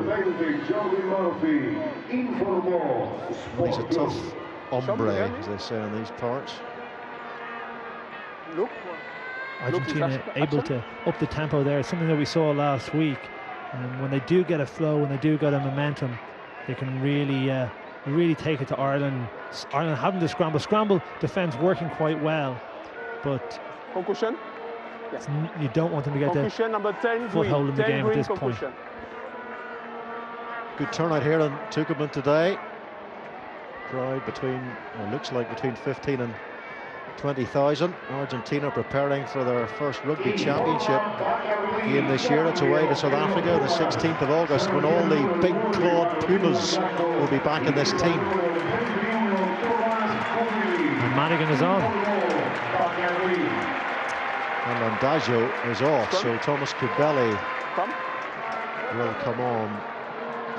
And he's a tough hombre, as they say in these parts. Argentina able to up the tempo there, something that we saw last week. And when they do get a flow, when they do get a momentum, they can really take it to Ireland. Ireland having the scramble defence working quite well, but Concussion. you don't want them to get the foothold in the game at this point. Good turnout here in Tucumán today. Crowd between, well, looks like between 15 and 20,000. Argentina preparing for their first rugby championship game this year. It's away to South Africa on the 16th of August, when all the big clawed Pumas will be back in this team. And Madigan is on. And Landazio is off, so Thomas Kubeli will come on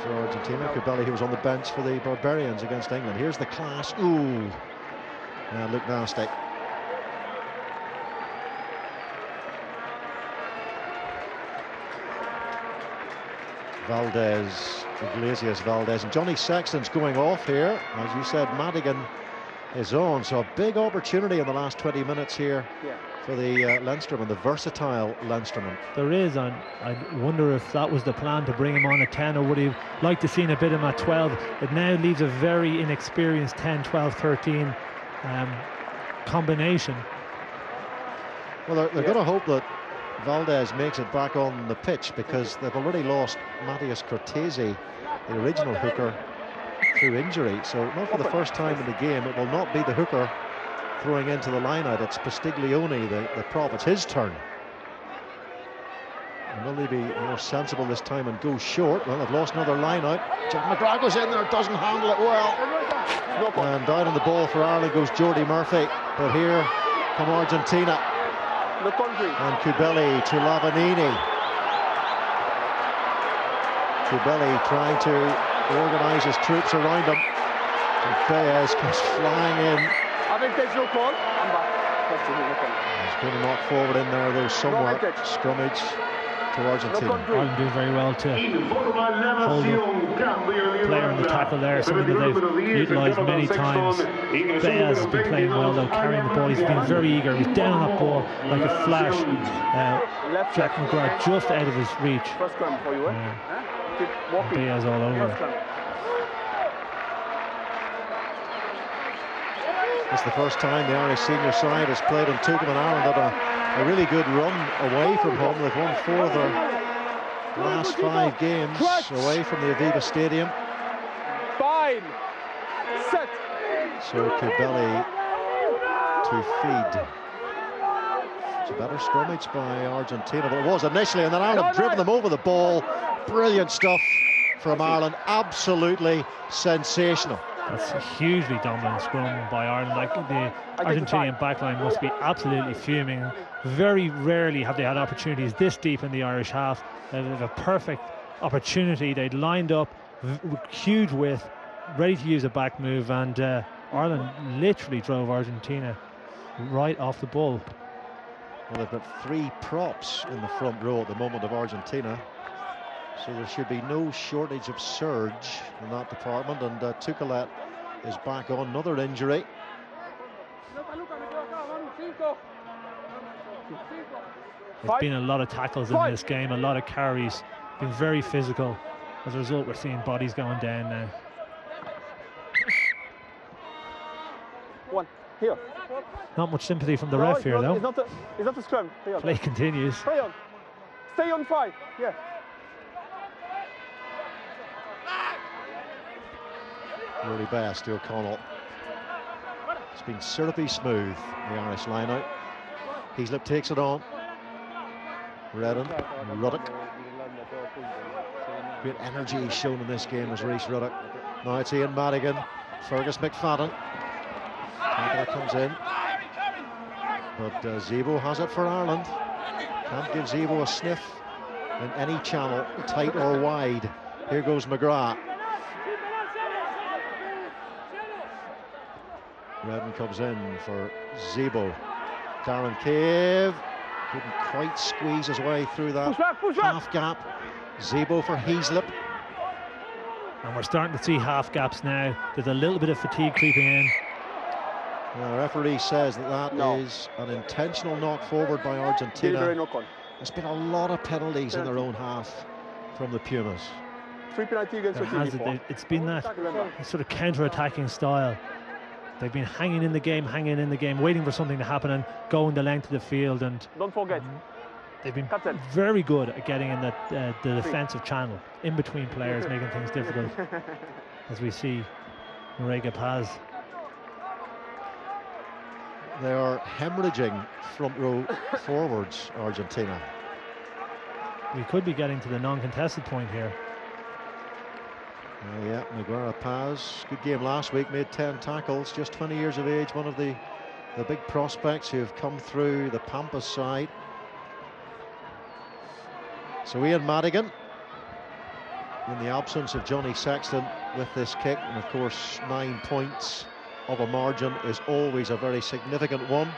for Argentina. Kubeli, who was on the bench for the Barbarians against England. Here's the clash. Ooh, look nasty. Valdez, Iglesias Valdez, and Johnny Sexton's going off here. As you said, Madigan is on, so a big opportunity in the last 20 minutes here for the Leinsterman, the versatile Leinsterman. There is, and I wonder if that was the plan, to bring him on at 10, or would he like to see a bit of him at 12. It now leaves a very inexperienced 10, 12, 13 combination. Well, they're going to hope that Valdez makes it back on the pitch, because they've already lost Matthias Cortese, the original hooker, through injury. So not for the first time in the game, it will not be the hooker throwing into the line out. It's Pastiglione, the prop. It's his turn. And will he be more sensible this time and go short? Well, they've lost another line out. Jack McGrath in there, doesn't handle it well. And down on the ball for Ireland goes Jordi Murphy. But here come Argentina. And Kubeli to Lavanini. Kubeli trying to organise his troops around him. And Baez comes flying in. I think there's no call. He's going to knock forward in there, though, somewhere. Scrummage to Argentina. Ireland doing very well to hold the player in the tackle there, something that they've utilised many times. Baez has been playing well, though, carrying the ball. He's been very eager. He's down on that ball like a flash. Jack McGrath just out of his reach. Baez all over. It's the first time the Irish senior side has played in Tucumán, Ireland, at a really good run away from home. They've won 4 of their last 5 games away from the Aviva Stadium. Fine. Set. So Kubeli to feed. It's a better scrummage by Argentina, but it was initially, and then Ireland driven them over the ball. Brilliant stuff from Ireland, absolutely sensational. That's a hugely dominant scrum by Ireland. Like, the Argentinian backline must be absolutely fuming. Very rarely have they had opportunities this deep in the Irish half. They have a perfect opportunity. They'd lined up, huge width, ready to use a back move, and Ireland literally drove Argentina right off the ball. Well, they've got 3 props in the front row at the moment of Argentina, so there should be no shortage of surge in that department. And Tukelet is back on another injury. There's been a lot of tackles in this game, a lot of carries, been very physical. As a result, we're seeing bodies going down now. One, here. Not much sympathy from the ref here, though. It's not a scrum. Play continues. Stay on. Stay on 5. Yeah. Really best to O'Connell. It's been syrupy smooth, the Irish line-out. Heaslip takes it on. Redden, Ruddock. Great energy shown in this game as Rhys Ruddock. Now it's Ian Madigan, Fergus McFadden. That comes in. But Zebo has it for Ireland. Can't give Zebo a sniff in any channel, tight or wide. Here goes McGrath. Redden comes in for Zebo. Darren Cave couldn't quite squeeze his way through that half gap. Zebo for Heaslip. And we're starting to see half gaps now. There's a little bit of fatigue creeping in. The referee says that is an intentional knock forward by Argentina. There's been a lot of penalties in their own half from the Pumas. 3 penalty against Argentina. It's been that sort of counter-attacking style. They've been hanging in the game, waiting for something to happen and going the length of the field. And don't forget, they've been very good at getting in the defensive channel, in between players, making things difficult. As we see Noriega Paz. They are hemorrhaging front row forwards, Argentina. We could be getting to the non-contested point here. Yeah, Miguel Paz, good game last week, made 10 tackles, just 20 years of age, one of the big prospects who have come through the Pampas side. So Ian Madigan, in the absence of Johnny Sexton, with this kick, and of course 9 points of a margin is always a very significant one.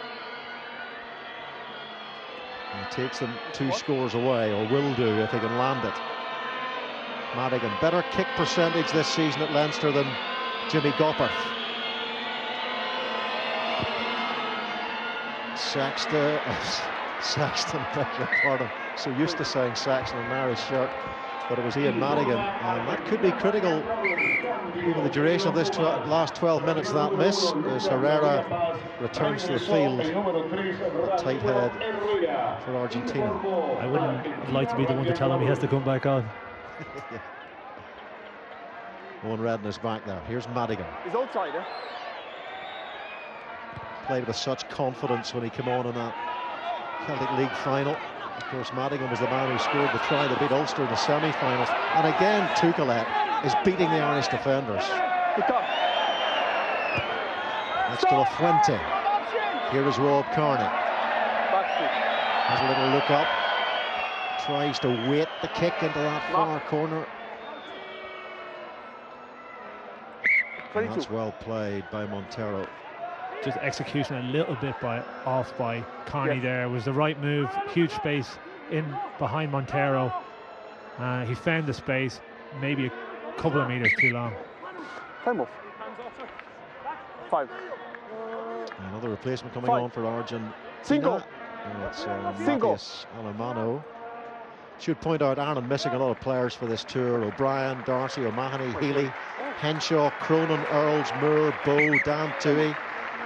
And he takes them 2 scores away, or will do if he can land it. Madigan, better kick percentage this season at Leinster than Jimmy Gopperth. Saxton, beg your pardon. So used to saying Saxton in an Irish shirt, but it was Ian Madigan, and that could be critical over the duration of this last 12 minutes. That miss as Herrera returns to the field. A tight head for Argentina. I wouldn't like to be the one to tell him he has to come back on. Yeah. Owen Redden is back there. Here's Madigan. He's outside, eh? Played with such confidence when he came on in that Celtic League final. Of course, Madigan was the man who scored the try to beat Ulster in the semi-finals. And again, Tukelet is beating the Irish defenders. That's to Lafuente. Here is Rob Kearney. Has a little look up. Tries to weight the kick into that far corner. And that's well played by Montero. Just execution a little bit off by Kearney there. Was the right move, huge space in behind Montero. He found the space, maybe a couple of meters too long. Time off. 5. Another replacement coming on for Argentina. Cinco. It's Matthias Alemano. Should point out Ireland missing a lot of players for this tour. O'Brien, Darcy, O'Mahony, Healy, Henshaw, Cronin, Earls, Moore, Bowe, Dan Toohey,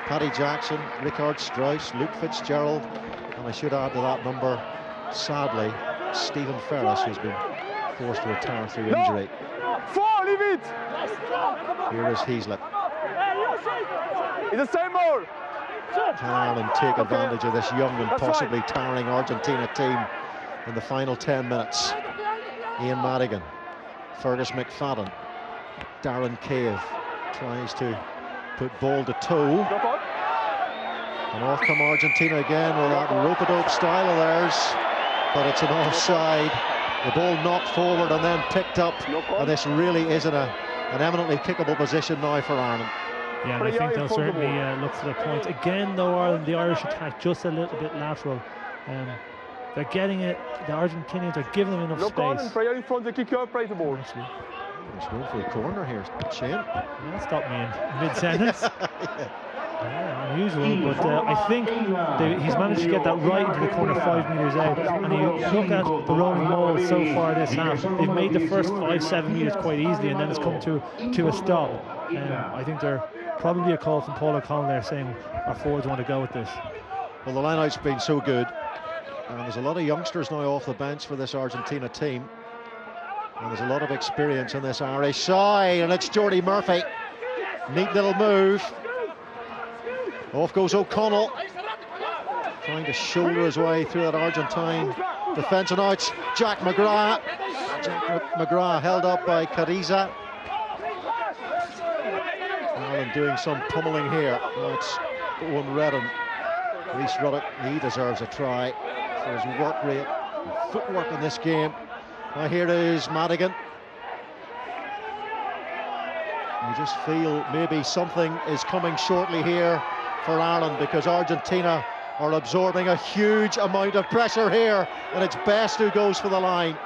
Paddy Jackson, Richard Strauss, Luke Fitzgerald, and I should add to that number, sadly, Stephen Ferris, who's been forced to retire through injury. Leave it! Here is Heaslip. It's the same ball. Can Ireland take advantage of this young and possibly towering Argentina team in the final 10 minutes? Ian Madigan, Fergus McFadden, Darren Cave tries to put ball to toe. And off come Argentina again with that rope-a-dope style of theirs, but it's an offside. The ball knocked forward and then picked up, and this really isn't an eminently kickable position now for Ireland. Yeah, and I think they'll certainly look for the points. Again, though, Ireland, the Irish attack just a little bit lateral. They're getting it. The Argentinians are giving them enough space. In front to kick out, the ball. He's going for a corner here, Shane. Yeah, stop me in mid-sentence. Yeah, unusual, but I think he's managed to get that right into the corner 5 metres out. And you look at the Roman Moles so far this half, they've made the first 5-7 metres quite easily, and then it's come to a stop. I think they're probably a call from Paul O'Connell there saying our forwards want to go with this. Well, the line-out's been so good, and there's a lot of youngsters now off the bench for this Argentina team, and there's a lot of experience in this Irish side, and it's Jordy Murphy. Neat little move. Off goes O'Connell, trying to shoulder his way through that Argentine defence, and now it's Jack McGrath. Jack McGrath held up by Cariza. Ireland doing some pummeling here. Now it's Owen Redden. Rhys Ruddock, he deserves a try for his work rate and footwork in this game. Now here is Madigan. You just feel maybe something is coming shortly here for Ireland, because Argentina are absorbing a huge amount of pressure here, and it's Best who goes for the line.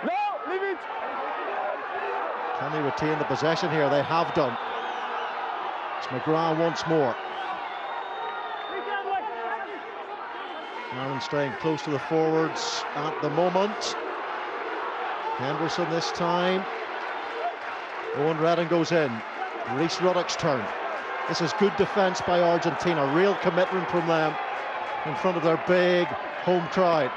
No, leave it. Can they retain the possession here? They have done. It's McGrath once more. Ireland staying close to the forwards at the moment. Henderson this time. Owen Redden goes in. Rhys Ruddock's turn. This is good defence by Argentina, real commitment from them in front of their big home crowd.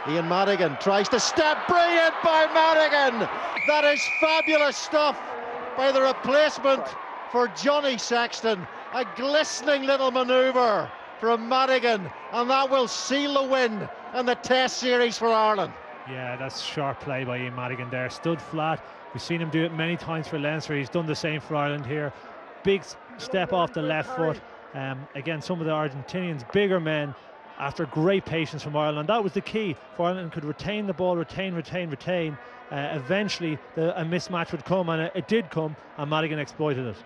Ian Madigan tries to step, brilliant by Madigan! That is fabulous stuff by the replacement for Johnny Sexton. A glistening little manoeuvre from Madigan, and that will seal the win in the Test series for Ireland. Yeah, that's sharp play by Ian Madigan there. Stood flat. We've seen him do it many times for Leinster. He's done the same for Ireland here. Big step off the left foot. Again, some of the Argentinians, bigger men, after great patience from Ireland. That was the key for Ireland, could retain the ball, retain. Eventually, a mismatch would come, and it did come, and Madigan exploited it.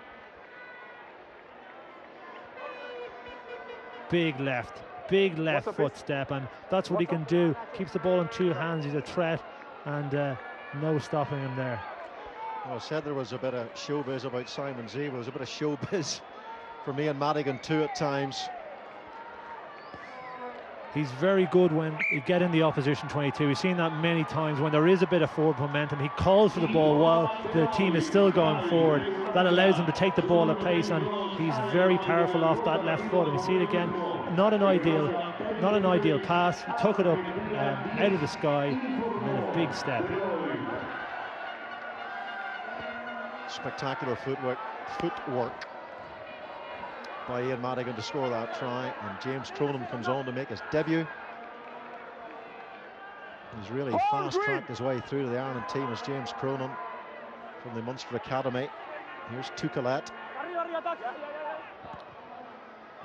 Big left foot step, and that's what he can do. Keeps the ball in two hands. He's a threat, and no stopping him there. Well, I said there was a bit of showbiz about Simon Zebo. There was a bit of showbiz from Ian Madigan too at times. He's very good when you get in the opposition 22. We've seen that many times when there is a bit of forward momentum. He calls for the ball while the team is still going forward. That allows him to take the ball at pace, and he's very powerful off that left foot. And we see it again. Not an ideal pass. He took it up out of the sky, and then a big step. Spectacular footwork by Ian Madigan to score that try, and James Cronin comes on to make his debut. He's really fast-tracked his way through to the Ireland team as James Cronin from the Munster Academy. Here's Tucalet.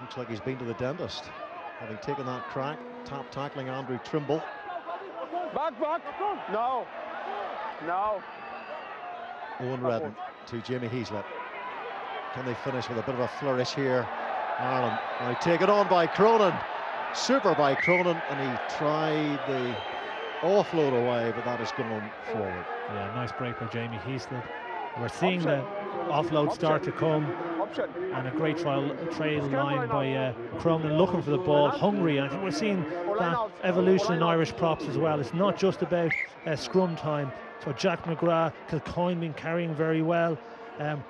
Looks like he's been to the dentist, having taken that crack, tackling Andrew Trimble. Back, no. Owen Redden to Jamie Heaslett. Can they finish with a bit of a flourish here? Ireland now taken on by Cronin. Super by Cronin, and he tried the offload away, but that has gone forward. Yeah, nice break by Jamie Heaslett. We're seeing the offload start to come, and a great trail line by Cronin, looking for the ball, hungry. And I think we're seeing that evolution in Irish props as well. It's not just about scrum time. So Jack McGrath, Kilcoyne been carrying very well.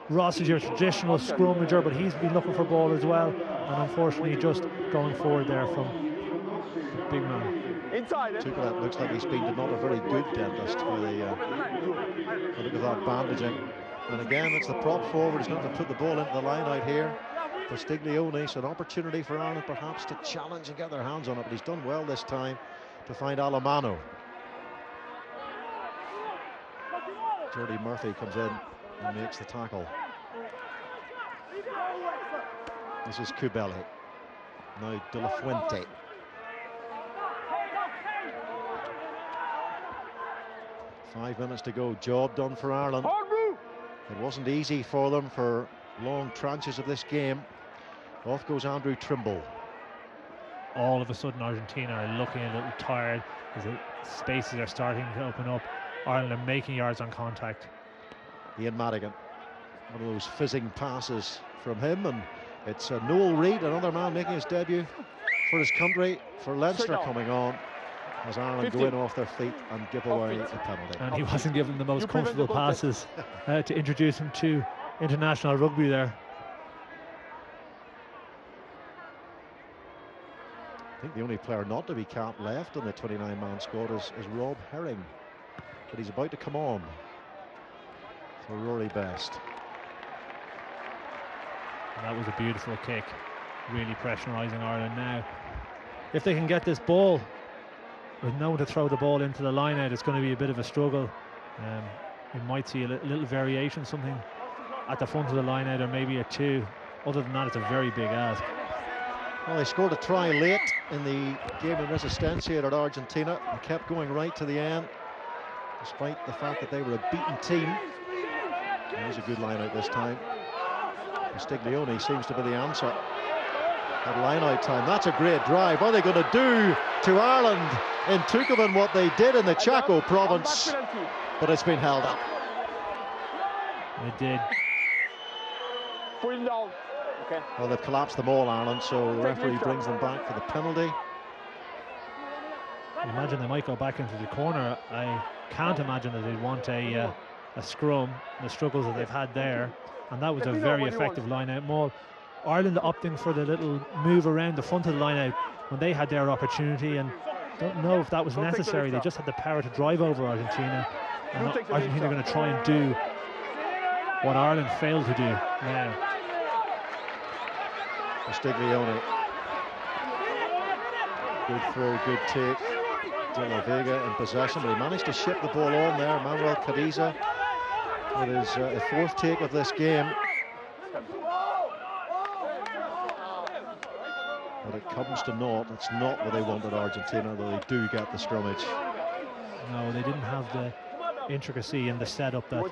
Ross is your traditional scrummager, but he's been looking for ball as well, and unfortunately just going forward there from the big man. Tucalet looks like he's been to not a very good dentist with a look at that bandaging. And again, it's the prop forward who's going to put the ball into the line out here. Castiglione, so an opportunity for Ireland perhaps to challenge and get their hands on it, but he's done well this time to find Alemano. Jordy Murphy comes in and makes the tackle. This is Kubeli. Now De La Fuente. Five minutes to go. Job done for Ireland. It wasn't easy for them for long tranches of this game. Off goes Andrew Trimble. All of a sudden Argentina are looking a little tired as the spaces are starting to open up. Ireland are making yards on contact. Ian Madigan, one of those fizzing passes from him, and it's Noel Reid, another man making his debut for his country, for Leinster coming on as Ireland go in off their feet and give away a penalty. And he wasn't given the most comfortable passes to introduce him to international rugby there. I think the only player not to be capped left on the 29-man squad is Rob Herring, but he's about to come on for Rory Best. And that was a beautiful kick, really pressurising Ireland now. If they can get this ball with no one to throw the ball into the line out, it's going to be a bit of a struggle. We might see a little variation, something at the front of the line out, or maybe a two. Other than that, it's a very big ask. Well, they scored a try late in the game of Resistencia at Argentina and kept going right to the end, despite the fact that they were a beaten team. There's a good line out this time. Castiglione seems to be the answer at line out time. That's a great drive. What are they going to do to Ireland in Tucumán what they did in the Chaco province? But it's been held up. It did. Well, they've collapsed them all, Ireland, so the referee brings them back for the penalty. I imagine they might go back into the corner. I can't imagine that they'd want a scrum, the struggles that they've had there. And that was a very effective line-out maul. Ireland opting for the little move around the front of the line-out when they had their opportunity, and don't know if that was necessary. They just had the power to drive over Argentina. And Argentina are going to try and do what Ireland failed to do now. Castiglione. Good throw, good take. De La Vega in possession, but he managed to ship the ball on there. Manuel Cadiza with his fourth take of this game. But it comes to naught. It's not what they wanted, Argentina, though they do get the scrummage. No, they didn't have the intricacy in the setup that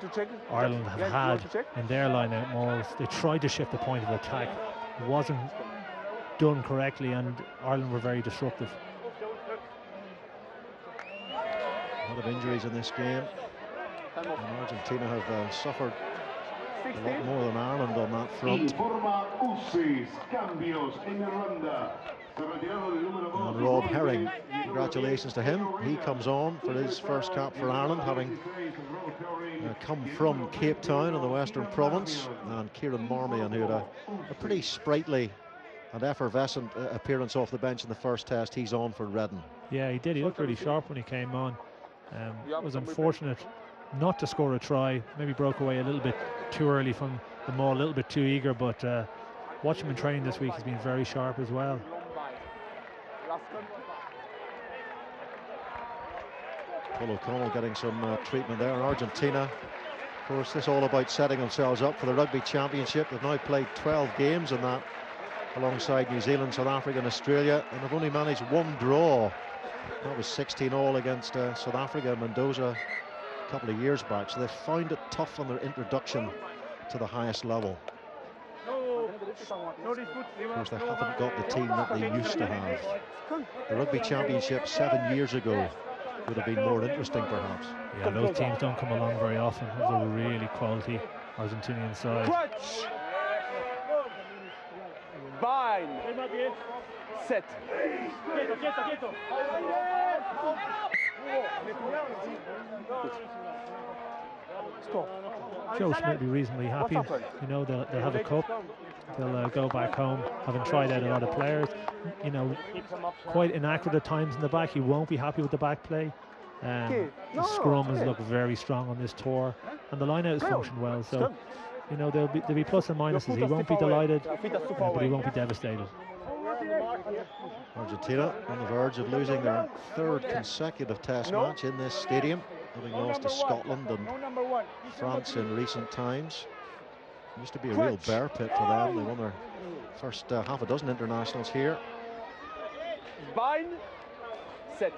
Ireland have had in their line-out mauls. They tried to shift the point of attack. It wasn't done correctly, and Ireland were very disruptive. A lot of injuries in this game, and Argentina have suffered a lot more than Ireland on that front. And Rob Herring, congratulations to him. He comes on for his first cap for Ireland, having come from Cape Town in the Western Province. And Kieran Marmion, who had a pretty sprightly and effervescent appearance off the bench in the first test, he's on for Redden. Yeah, he did. He looked really sharp when he came on. It was unfortunate not to score a try. Maybe broke away a little bit too early from the maul, a little bit too eager, but watching him in training this week, he's been very sharp as well. Paul O'Connell getting some treatment there in Argentina. Of course, this is all about setting themselves up for the Rugby Championship. They've now played 12 games in that, alongside New Zealand, South Africa and Australia, and have only managed one draw. That was 16-all against South Africa and Mendoza a couple of years back, so they've found it tough on their introduction to the highest level. Of course, they haven't got the team that they used to have. The Rugby Championship 7 years ago would have been more interesting, perhaps. Yeah, those teams don't come along very often. It was a really quality Argentinian side. Bind. Set. Joe Schmidt will be reasonably happy. You know, they'll have a cup. They'll go back home, having tried out a lot of players. You know, quite inaccurate at times in the back. He won't be happy with the back play. The scrum has looked very strong on this tour, and the line-out has functioned well. So you know, there'll be plus and minuses. He won't be delighted, but he won't be devastated. Argentina on the verge of losing their 3rd consecutive test match in this stadium, having lost to Scotland and France in recent times. It used to be a real bear pit for them. They won their first half a dozen internationals here. Bind, set.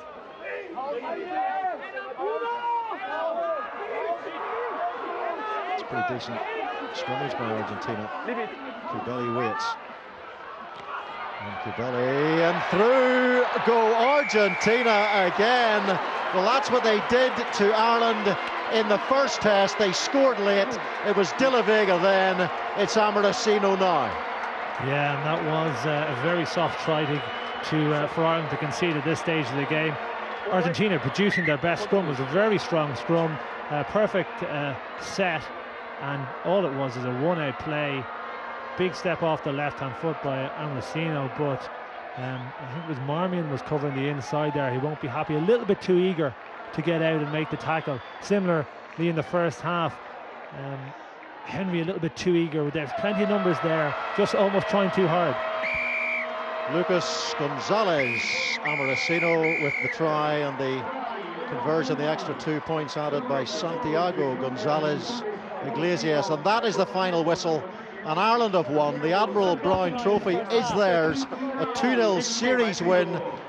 It's a pretty decent scrummage by Argentina. Kubeli waits. And Kubeli, and through go Argentina again. Well, that's what they did to Ireland in the first test. They scored late. It was De La Vega then. It's Amorosino now. Yeah, and that was a very soft try for Ireland to concede at this stage of the game. Argentina producing their best scrum. It was a very strong scrum, perfect set, and all it was is a one-out play. Big step off the left-hand foot by Amorosino, but I think it was Marmion was covering the inside there. He won't be happy. A little bit too eager to get out and make the tackle. Similarly in the first half, Henry a little bit too eager. There's plenty of numbers there, just almost trying too hard. Lucas Gonzalez, Amorosino with the try and the conversion, the extra 2 points added by Santiago Gonzalez Iglesias, and that is the final whistle. And Ireland have won. The Admiral Brown Trophy is theirs. A 2-0 series win,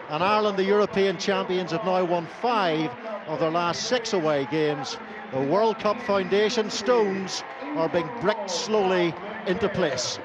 and Ireland, the European champions, have now won 5 of their last 6 away games. The World Cup foundation stones are being bricked slowly into place.